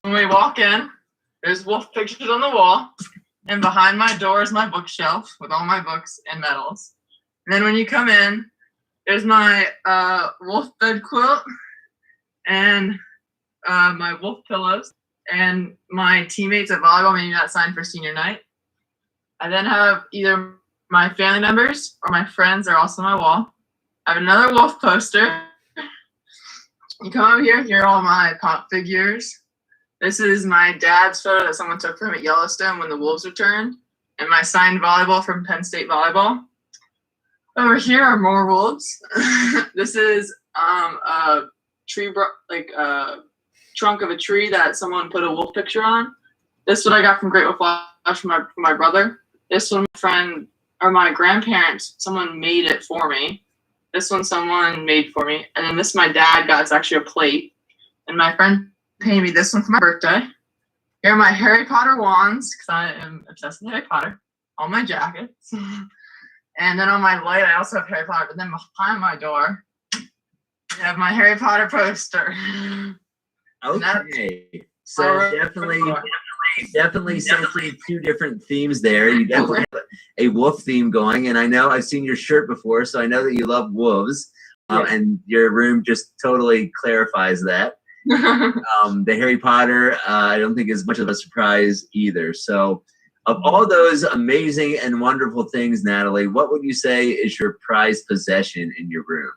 When we walk in, there's wolf pictures on the wall, and behind my door is my bookshelf with all my books and medals. And then when you come in, there's my wolf bed quilt and my wolf pillows and my teammates at volleyball maybe not signed for senior night. I then have either my family members or my friends are also on my wall. I have another wolf poster. You come over here, here are all my pop figures. This is my dad's photo that someone took from at Yellowstone when the Wolves returned, and my signed volleyball from Penn State Volleyball. Over here are more wolves. This is a tree, trunk of a tree that someone put a wolf picture on. This one I got from Great Wolf Lodge from my brother. This one, my friend or my grandparents, someone made it for me. This one someone made for me. And then this my dad got. It's actually a plate. And my friend painted me this one for my birthday. Here are my Harry Potter wands, because I am obsessed with Harry Potter. All my jackets. And then on my light, I also have Harry Potter. But then behind my door, I have my Harry Potter poster. Okay. So definitely sensing two different themes there. You definitely have a wolf theme going, and I know I've seen your shirt before, so I know that you love wolves, and your room just totally clarifies that. The Harry Potter, I don't think is much of a surprise either. So of all those amazing and wonderful things, Natalie, what would you say is your prized possession in your room?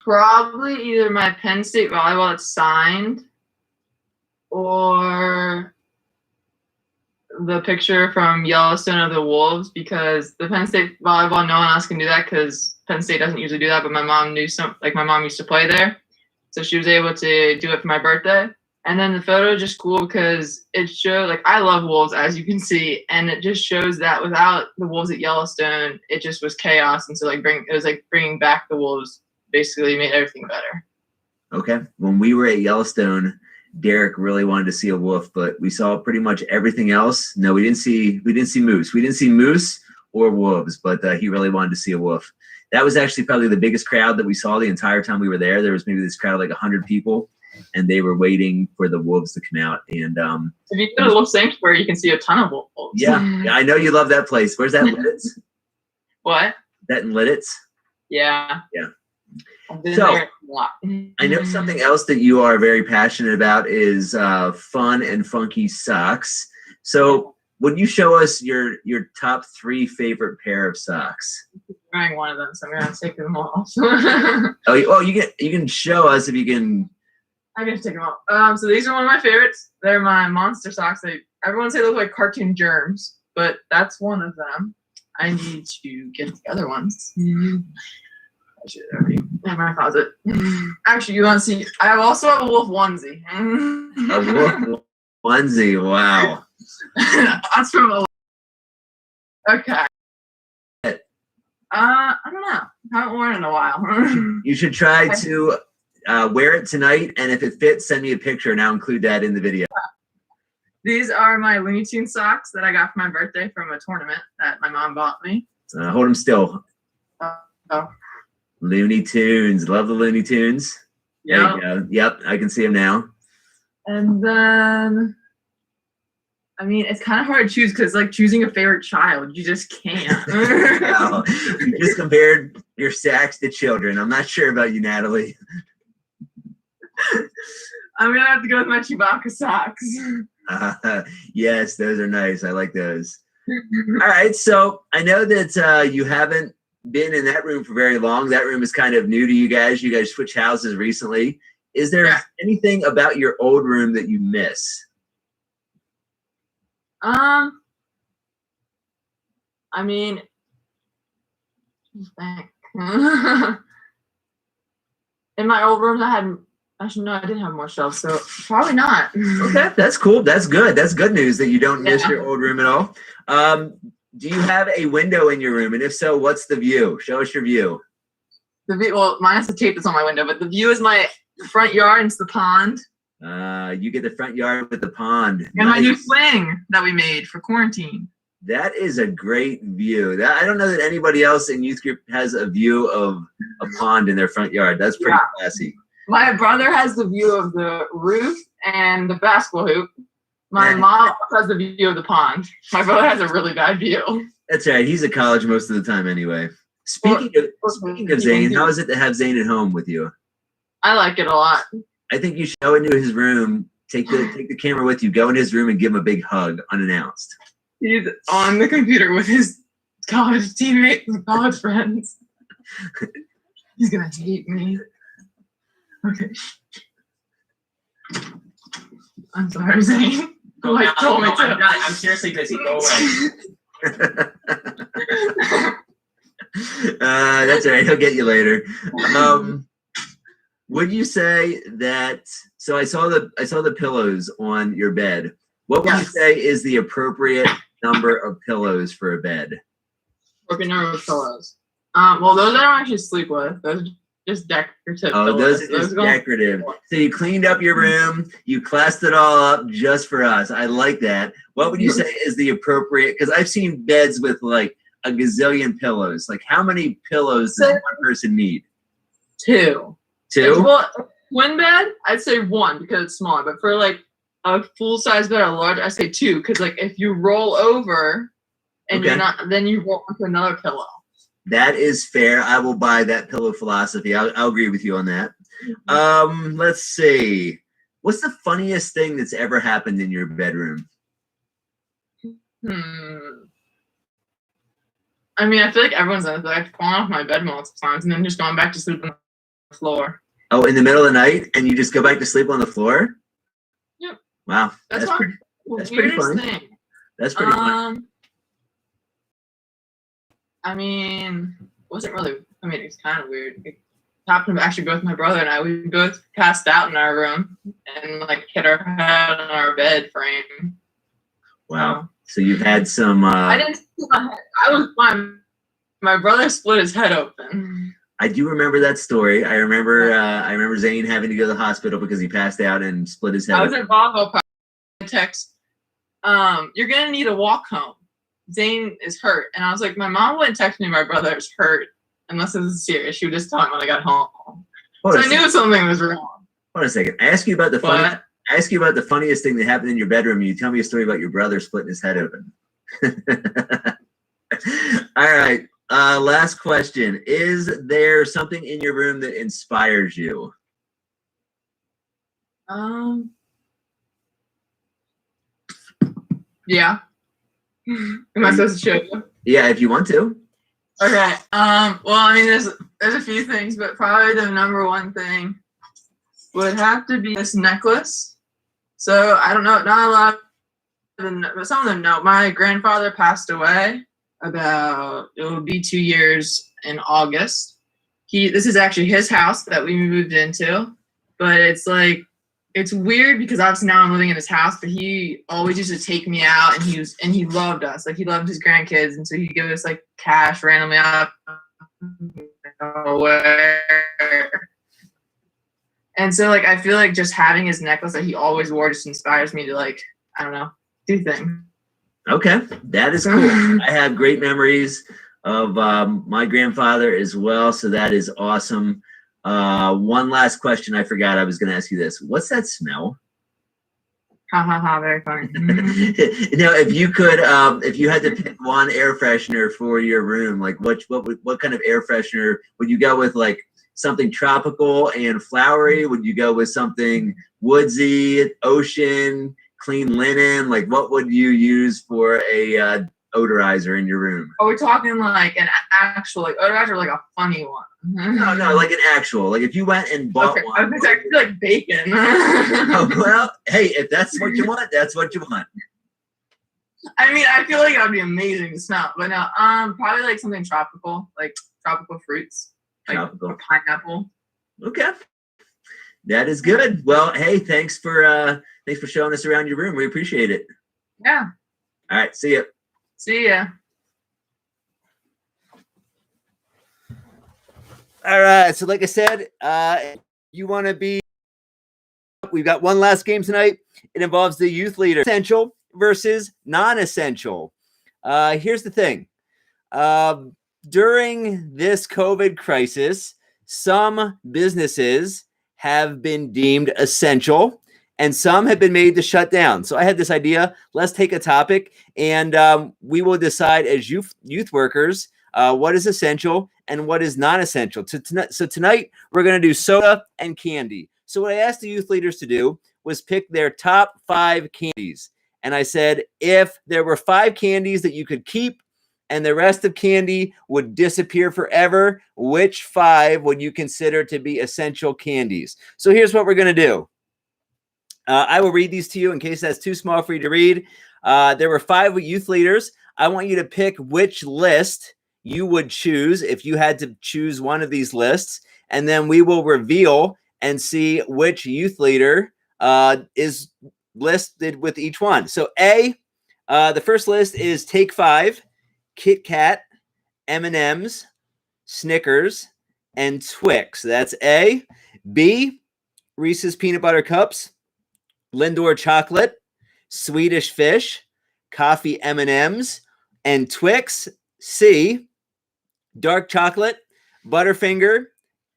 Probably either my Penn State volleyball that's signed or the picture from Yellowstone of the Wolves, because the Penn State volleyball, no one else can do that because Penn State doesn't usually do that, but my mom used to play there. So she was able to do it for my birthday. And then the photo is just cool because it showed, I love wolves, as you can see, and it just shows that without the wolves at Yellowstone, it just was chaos. And so it was bringing back the wolves basically made everything better. Okay. When we were at Yellowstone, Derek really wanted to see a wolf, but we saw pretty much everything else. No, we didn't see moose. We didn't see moose or wolves, but he really wanted to see a wolf. That was actually probably the biggest crowd that we saw the entire time we were there. There was maybe this crowd of 100 people, and they were waiting for the wolves to come out. And if you go to Wolf Sanctuary, you can see a ton of wolves. Yeah, I know you love that place. Where's that? Lidditz? What? That in Lidditz? Yeah. Yeah. So I know something else that you are very passionate about is fun and funky socks. So would you show us your top 3 favorite pair of socks? I'm wearing one of them, so I'm gonna take them off. you can show us if you can. I can take them off. So these are one of my favorites. They're my monster socks. Everyone say they look like cartoon germs, but that's one of them. I need to get the other ones. I should already in my closet. Actually, you want to see? I also have a wolf onesie. A wolf onesie. Wow. That's from a. Okay. I don't know. I haven't worn it in a while. You should try to wear it tonight, and if it fits, send me a picture, and I'll include that in the video. These are my Looney Tunes socks that I got for my birthday from a tournament that my mom bought me. Hold them still. Oh. Looney Tunes. Love the Looney Tunes. Yep. There you go. Yep, I can see them now. And then I mean, it's kind of hard to choose because it's like choosing a favorite child. You just can't. Wow. You just compared your sacks to children. I'm not sure about you, Natalie. I'm gonna have to go with my Chewbacca socks. Yes, those are nice. I like those. All right, so I know that you haven't been in that room for very long. That room is kind of new to you guys. You guys switched houses recently. Is there anything about your old room that you miss? I mean, in my old rooms, actually, no, I didn't have more shelves, so probably not. Okay, that's cool. That's good. That's good news that you don't miss your old room at all. Do you have a window in your room? And if so, what's the view? Show us your view. The view, well, mine has the tape that's on my window, but the view is my front yard and it's the pond. You get the front yard with the pond. And my new swing that we made for quarantine. That is a great view. I don't know that anybody else in youth group has a view of a pond in their front yard. That's pretty classy. My brother has the view of the roof and the basketball hoop. My mom has the view of the pond. My brother has a really bad view. That's right. He's at college most of the time anyway. Speaking of Zane, how is it to have Zane at home with you? I like it a lot. I think you should go into his room, take the camera with you, go in his room and give him a big hug unannounced. He's on the computer with his college teammates and college friends. He's gonna hate me. Okay. I'm sorry, Zane. Told me to. I'm seriously busy. Go away. That's all right. He'll get you later. Would you say that? So I saw the pillows on your bed. What would you say is the appropriate number of pillows for a bed? Appropriate number of pillows. Well, those I don't actually sleep with. Those are just decorative. Oh, those are just decorative. So you cleaned up your room. You classed it all up just for us. I like that. What would you say is the appropriate? Because I've seen beds with like a gazillion pillows. Like, how many pillows does one person need? Two. Well, twin bed, I'd say one because it's smaller. But for like a full size bed or large, I say two because like if you roll over and you're not, then you roll onto another pillow. That is fair. I will buy that pillow philosophy. I'll agree with you on that. Let's see. What's the funniest thing that's ever happened in your bedroom? I mean, I feel like everyone's done it. I've fallen off my bed multiple times and then just gone back to sleep on the floor. Oh, in the middle of the night, and you just go back to sleep on the floor? Yep. Wow, that's pretty funny. Thing. That's pretty funny. I mean, it wasn't really. I mean, it's kind of weird. It happened to actually both my brother and I. We both passed out in our room and like hit our head on our bed frame. Wow. So you've had some. I didn't split my head. I was fine. My brother split his head open. I do remember that story. I remember Zane having to go to the hospital because he passed out and split his head. I was at Volvo. Text. You're gonna need a walk home. Zane is hurt, and I was like, my mom wouldn't text me my brother is hurt unless it was serious. She would just tell me when I got home. So I knew something was wrong. Hold on a second. I ask you about the funniest thing that happened in your bedroom. You tell me a story about your brother splitting his head open. All right. Last question. Is there something in your room that inspires you? Yeah. Am I supposed to show you? Yeah, if you want to. Okay. Well, I mean, there's a few things, but probably the number one thing would have to be this necklace. So I don't know, not a lot of them, but some of them know. My grandfather passed away it will be 2 years in August. This is actually his house that we moved into, but it's like, it's weird because obviously now I'm living in his house, but he always used to take me out and he loved us. Like he loved his grandkids. And so he'd give us like cash randomly out of nowhere. And so like, I feel like just having his necklace that he always wore just inspires me to like, I don't know, do things. Okay. That is cool. I have great memories of my grandfather as well. So that is awesome. One last question. I forgot I was going to ask you this. What's that smell? Ha ha ha! Very funny. Now, if you could, if you had to pick one air freshener for your room, like what kind of air freshener would you go with? Like something tropical and flowery? Would you go with something woodsy, ocean, clean linen? Like what would you use for a odorizer in your room? Are we talking like an actual like odorizer, or like a funny one? No, like an actual. Like if you went and bought one. I was actually like bacon. Oh, well, hey, if that's what you want, that's what you want. I mean, I feel like that'd be amazing to smell, but no, probably like something tropical, like tropical fruits, like Tropical. a pineapple. Okay, that is good. Well, hey, thanks for showing us around your room. We appreciate it. Yeah. All right, see ya. See ya. All right, so like I said, you want to be. We've got one last game tonight. It involves the youth leader, essential versus non-essential. Here's the thing. During this COVID crisis, some businesses have been deemed essential and some have been made to shut down. So I had this idea. Let's take a topic and we will decide as youth workers what is essential and what is non-essential. So tonight we're going to do soda and candy. So what I asked the youth leaders to do was pick their top 5 candies. And I said, if there were 5 candies that you could keep and the rest of candy would disappear forever, which 5 would you consider to be essential candies? So here's what we're going to do. I will read these to you in case that's too small for you to read. There were 5 youth leaders. I want you to pick which list you would choose if you had to choose one of these lists. And then we will reveal and see which youth leader is listed with each one. So the first list is Take 5, Kit Kat, M&M's, Snickers, and Twix. That's A. B, Reese's Peanut Butter Cups, Lindor Chocolate, Swedish Fish, Coffee M&M's, and Twix. C, Dark Chocolate, Butterfinger,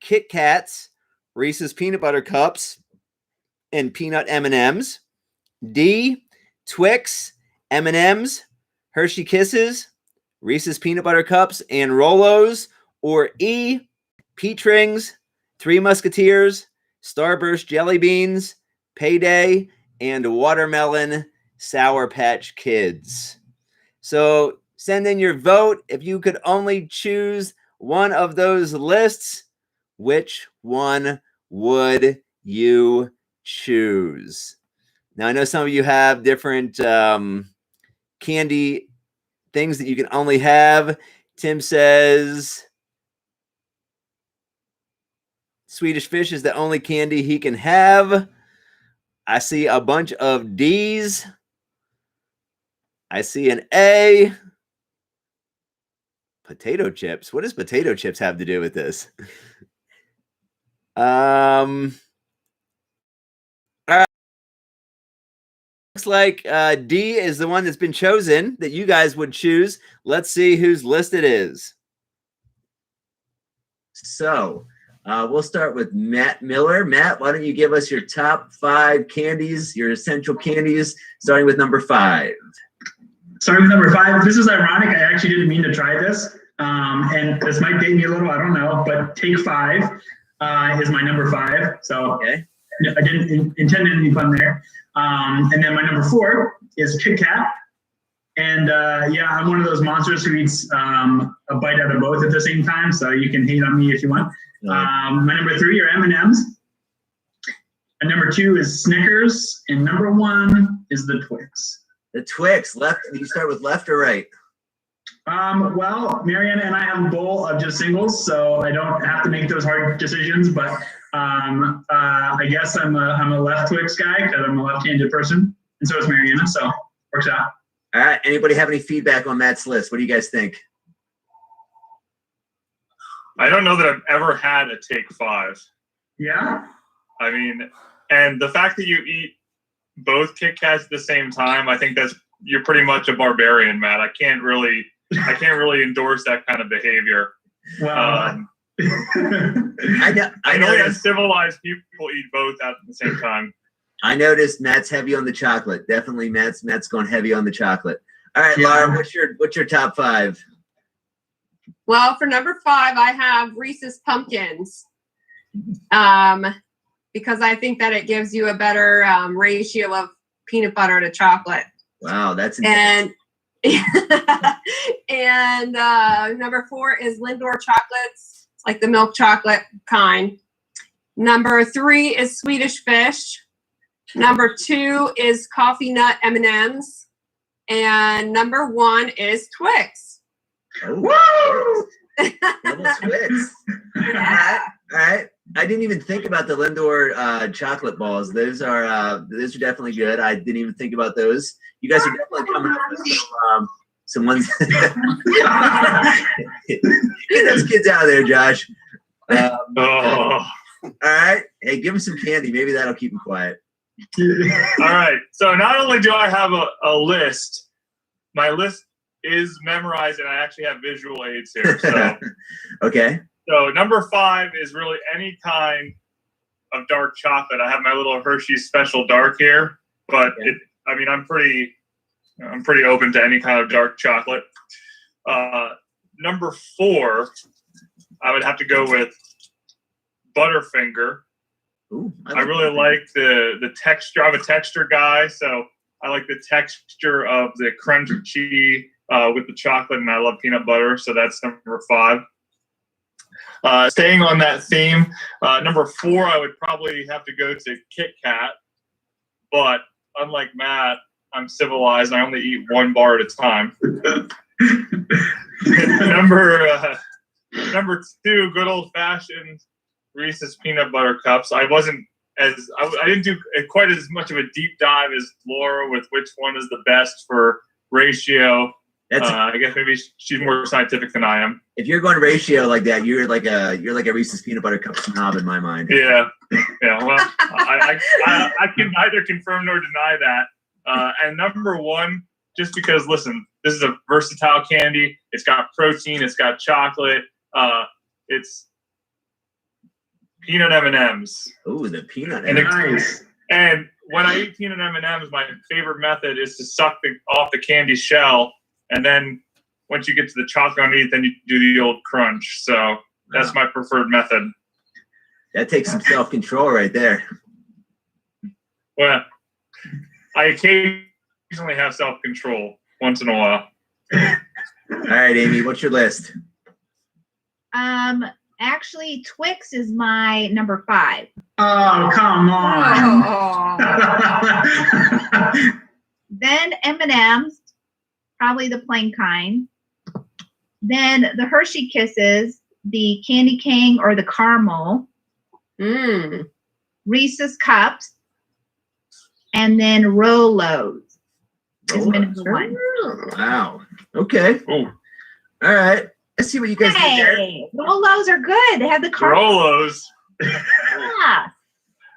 Kit Kats, Reese's Peanut Butter Cups, and Peanut M&M's. D, Twix, M&M's, Hershey Kisses, Reese's Peanut Butter Cups, and Rolos. Or E, Peach Rings, Three Musketeers, Starburst Jelly Beans, Payday, and Watermelon Sour Patch Kids. So send in your vote. If you could only choose one of those lists, which one would you choose? Now, I know some of you have different candy things that you can only have. Tim says Swedish Fish is the only candy he can have. I see a bunch of D's. I see an A. Potato chips. What does potato chips have to do with this? Looks like D is the one that's been chosen that you guys would choose. Let's see whose list it is. So we'll start with Matt Miller. Matt, why don't you give us your top 5 candies, your essential candies, starting with number 5. Starting with number 5, this is ironic. I actually didn't mean to try this. And this might date me a little, I don't know, but Take 5 is my number 5. So okay. I didn't intend any fun there. And then my number 4 is Kit Kat. And yeah, I'm one of those monsters who eats a bite out of both at the same time. So you can hate on me if you want. My number 3 are M&M's. And number 2 is Snickers. And number 1 is the Twix. The Twix. Left. Did you start with left or right? Well, Mariana and I have a bowl of just singles, so I don't have to make those hard decisions. But I guess I'm a left Twix guy because I'm a left-handed person, and so is Mariana. So works out. All right. Anybody have any feedback on Matt's list? What do you guys think? I don't know that I've ever had a Take 5. Yeah. I mean, and the fact that you eat both Kit Kats at the same time, I think you're pretty much a barbarian, Matt. I can't really endorse that kind of behavior. Well, I know that civilized people eat both at the same time. I noticed Matt's heavy on the chocolate. Definitely, Matt's going heavy on the chocolate. All right, Laura, what's your top 5? Well, for number 5, I have Reese's Pumpkins, because I think that it gives you a better ratio of peanut butter to chocolate. Wow, that's and and number 4 is Lindor chocolates, like the milk chocolate kind. Number 3 is Swedish Fish. Number 2 is Coffee Nut M&Ms, and number 1 is Twix. Oh, double Twix. Yeah. All right. I didn't even think about the Lindor chocolate balls. Those are definitely good. I didn't even think about those. You guys are definitely coming up with some ones. Get those kids out of there, Josh. All right. Hey, give them some candy. Maybe that'll keep them quiet. All right. So not only do I have a list, my list is memorized, and I actually have visual aids here. So okay. So number 5 is really any kind of dark chocolate. I have my little Hershey's Special Dark here, but I'm pretty open to any kind of dark chocolate. Number 4, I would have to go with Butterfinger. Ooh, I really like the texture. I'm a texture guy, so I like the texture of the crunchy with the chocolate, and I love peanut butter, so that's number 5. Staying on that theme, number 4, I would probably have to go to Kit Kat, but unlike Matt, I'm civilized. I only eat 1 bar at a time. Number 2, good old fashioned Reese's peanut butter cups. I didn't do quite as much of a deep dive as Laura with which one is the best for ratio. I guess maybe she's more scientific than I am. If you're going ratio like that, you're like a Reese's peanut butter cup snob in my mind. Yeah. Well, I can neither confirm nor deny that. And number 1, just because, listen, this is a versatile candy. It's got protein. It's got chocolate. It's peanut M&Ms. Oh, the peanut M&Ms. And when I eat peanut M&Ms, my favorite method is to suck off the candy shell. And then once you get to the chocolate underneath, then you do the old crunch. So that's my preferred method. That takes some self-control right there. Well, I occasionally have self-control once in a while. All right, Amy, what's your list? Actually, Twix is my number 5. Oh, come on. Then M&M's, probably the plain kind. Then the Hershey Kisses, the Candy King or the caramel. Reese's Cups, and then Rolos is my number 1. Wow. Okay. Oh. All right. Let's see what you guys did there. Rolos are good. They have the caramel. Rolos. Yeah.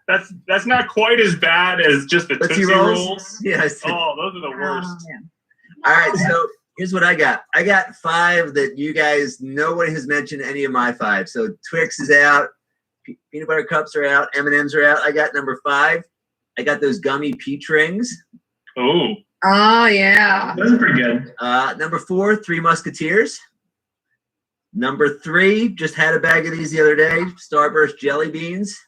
That's not quite as bad as just the Tootsie Rolls. Yes. Oh, those are the worst. All right, so here's what I got. I got 5 that you guys, no one has mentioned any of my 5. So Twix is out, peanut butter cups are out, M&Ms are out. I got number 5. I got those gummy peach rings. Oh. Oh, yeah. Those are pretty good. Number 4, 3 Musketeers. Number 3, just had a bag of these the other day, Starburst jelly beans.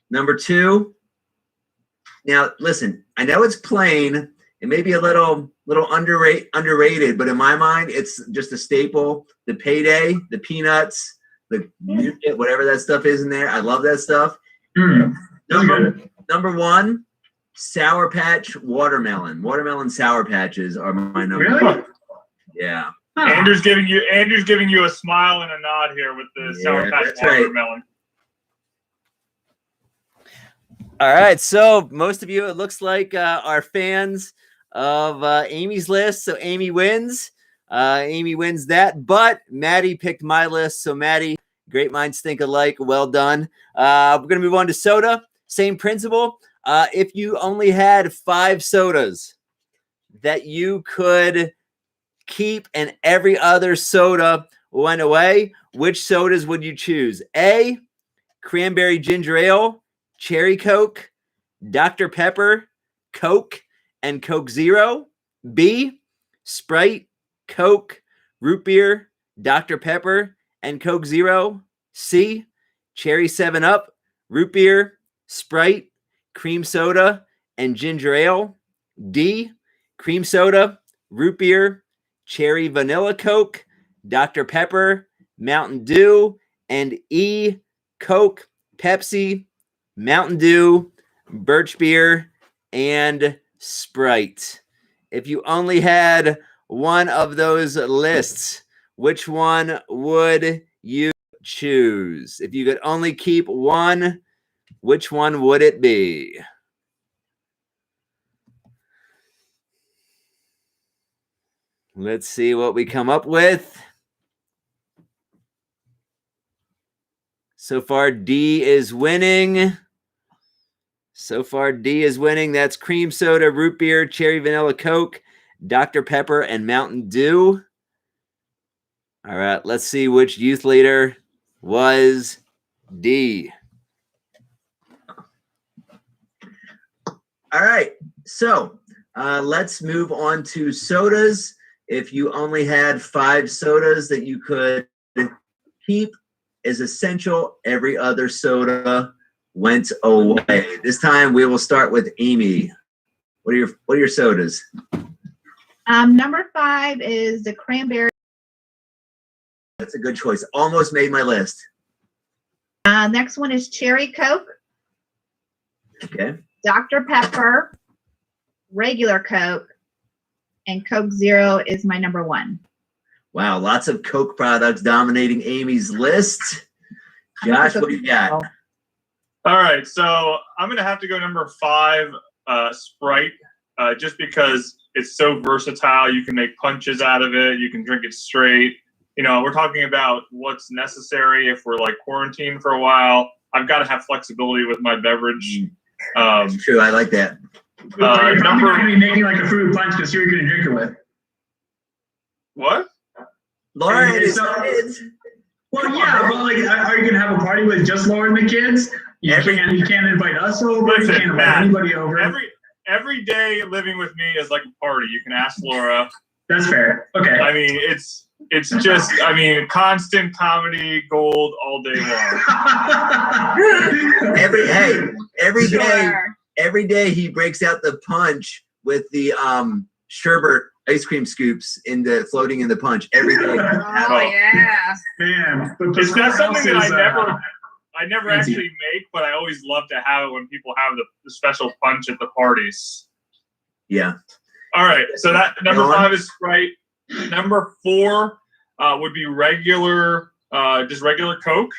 Number 2. Now, listen, I know it's plain. It may be a little underrated, but in my mind, it's just a staple. The Payday, the peanuts, the whatever that stuff is in there. I love that stuff. Number 1, Sour Patch watermelon. Watermelon Sour Patches are my number 1. Really? Yeah. Andrew's giving you a smile and a nod here with the Sour Patch watermelon. All right, so most of you, it looks like, are fans of Amy's list. So Amy wins. Amy wins that. But Maddie picked my list. So Maddie, great minds think alike. Well done. We're going to move on to soda. Same principle. If you only had 5 sodas that you could keep and every other soda went away, which sodas would you choose? A, cranberry ginger ale, cherry Coke, Dr. Pepper, Coke, and Coke Zero. B, Sprite, Coke, root beer, Dr. Pepper, and Coke Zero. C, Cherry 7-Up, root beer, Sprite, cream soda, and ginger ale. D, cream soda, root beer, cherry vanilla Coke, Dr. Pepper, Mountain Dew, and E, Coke, Pepsi, Mountain Dew, Birch beer, and Sprite. If you only had one of those lists, which one would you choose? If you could only keep one, which one would it be? Let's see what we come up with. So far, D is winning. That's cream soda, root beer, cherry vanilla Coke, Dr. Pepper, and Mountain Dew. All right, let's see which youth leader was D. All right, so let's move on to sodas. If you only had 5 sodas that you could keep as essential, every other soda went away. This time we will start with Amy. What are your sodas? Number 5 is the cranberry. That's a good choice. Almost made my list. Next one is cherry Coke. Okay. Dr. Pepper, regular Coke, and Coke Zero is my number 1. Wow, lots of Coke products dominating Amy's list. Josh, what do you got? All right, so I'm going to have to go number 5, Sprite, just because it's so versatile. You can make punches out of it. You can drink it straight. You know, we're talking about what's necessary if we're like quarantined for a while. I've got to have flexibility with my beverage. That's true. I like that. You're probably going to be making like a fruit punch because you're going to drink it with. What? Laura and his So- kids. Well, yeah, but like, are you going to have a party with just Laura and the kids? You can't invite us over. Listen, you can't invite Matt, anybody over. Every day living with me is like a party. You can ask Laura. That's fair. Okay. I mean, it's just, I mean, constant comedy gold all day long. Every day he breaks out the punch with the sherbet ice cream scoops floating in the punch every day. Oh yeah. Man, It's not something that I never fancy. actually make, but I always love to have it when people have the special punch at the parties. Yeah. All right, so that number 5 is Sprite. Number 4 would be regular Coke,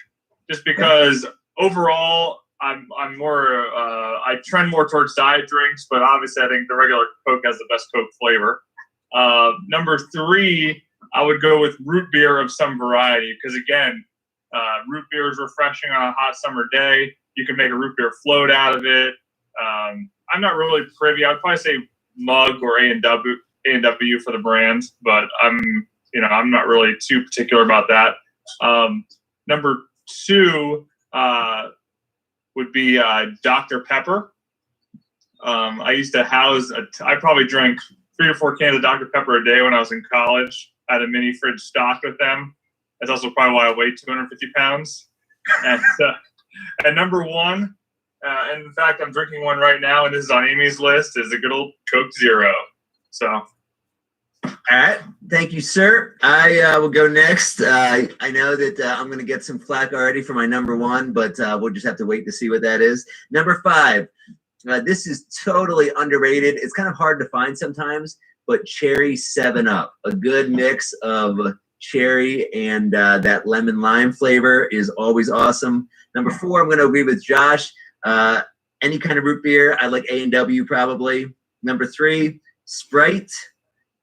just because overall I'm more I trend more towards diet drinks, but obviously I think the regular Coke has the best Coke flavor. Number 3, I would go with root beer of some variety, because again, root beer is refreshing on a hot summer day. You can make a root beer float out of it. I'm not really privy. I'd probably say Mug or A&W for the brand, but I'm not really too particular about that. Number 2 would be Dr. Pepper. I used to I probably drank 3 or 4 cans of Dr. Pepper a day when I was in college. I had a mini fridge stocked with them. That's also probably why I weighed 250 pounds. And number 1, and in fact, I'm drinking one right now, and this is on Amy's list, is the good old Coke Zero. So. All right. Thank you, sir. I will go next. I know that I'm going to get some flack already for my number 1, but we'll just have to wait to see what that is. Number 5. This is totally underrated. It's kind of hard to find sometimes, but cherry 7-Up. A good mix of cherry and that lemon lime flavor is always awesome. Number 4, I'm going to agree with Josh. Any kind of root beer. I like A&W probably. Number 3, Sprite.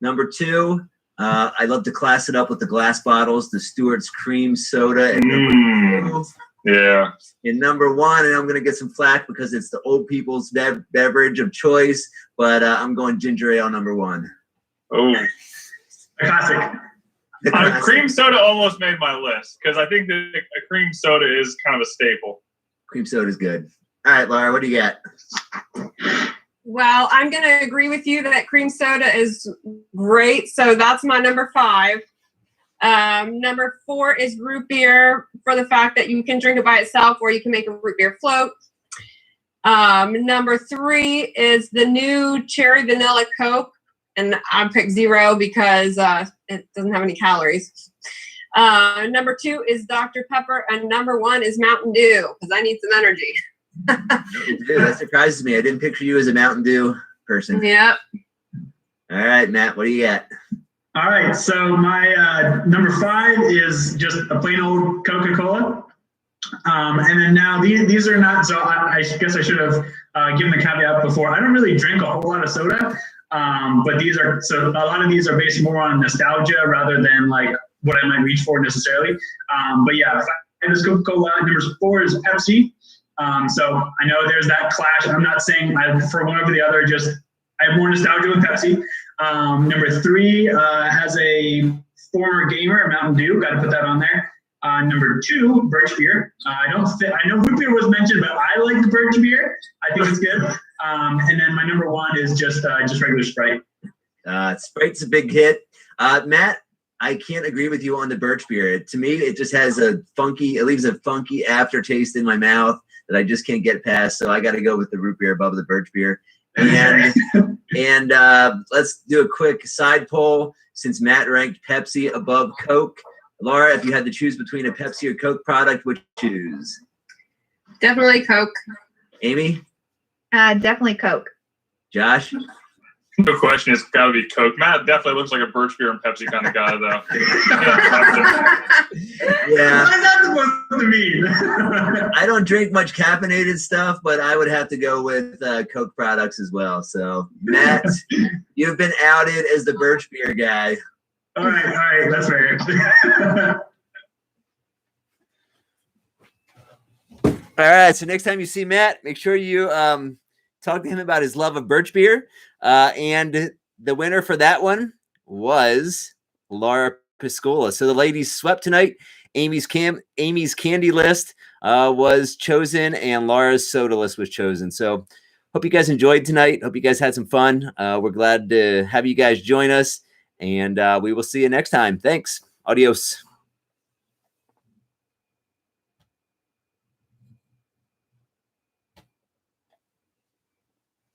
Number 2, I love to class it up with the glass bottles, the Stewart's cream soda. And number 2, Yeah. and number 1, and I'm going to get some flack because it's the old people's beverage of choice, but I'm going ginger ale number 1. Oh. A classic. Cream soda almost made my list because I think that a cream soda is kind of a staple. Cream soda is good. All right, Laura, what do you got? Well, I'm going to agree with you that cream soda is great. So that's my number 5. Number 4 is root beer for the fact that you can drink it by itself or you can make a root beer float. Number 3 is the new cherry vanilla Coke. And I picked 0 because it doesn't have any calories. Number 2 is Dr. Pepper. And number 1 is Mountain Dew because I need some energy. Dude, that surprises me. I didn't picture you as a Mountain Dew person. Yep. All right, Matt, what do you got? All right, so my number 5 is just a plain old Coca-Cola. And then now these are not, so I guess I should have given the caveat before. I don't really drink a whole lot of soda, but these are, so a lot of these are based more on nostalgia rather than like what I might reach for necessarily. But yeah, 5 is Coca-Cola, number 4 is Pepsi. So I know there's that clash. I'm not saying I prefer one over the other, just I have more nostalgia with Pepsi. Number 3 has a former gamer, Mountain Dew, got to put that on there. Number 2, Birch beer. I know root beer was mentioned, but I like the Birch beer. I think it's good. And then my number 1 is just regular Sprite. Sprite's a big hit. Matt, I can't agree with you on the Birch beer. To me, it just has it leaves a funky aftertaste in my mouth that I just can't get past. So I got to go with the root beer above the Birch beer. And let's do a quick side poll. Since Matt ranked Pepsi above Coke, Laura, if you had to choose between a Pepsi or Coke product, which choose? Definitely Coke. Amy? Definitely Coke. Josh? No question, it's got to be Coke. Matt definitely looks like a Birch beer and Pepsi kind of guy, though. Yeah. What is that supposed to mean? I don't drink much caffeinated stuff, but I would have to go with Coke products as well. So, Matt, you've been outed as the Birch beer guy. All right, that's fair. All right, so next time you see Matt, make sure you talk to him about his love of Birch beer. And the winner for that one was Laura Piscola. So the ladies swept tonight. Amy's candy list was chosen, and Laura's soda list was chosen. So hope you guys enjoyed tonight. Hope you guys had some fun. We're glad to have you guys join us, and we will see you next time. Thanks. Adios.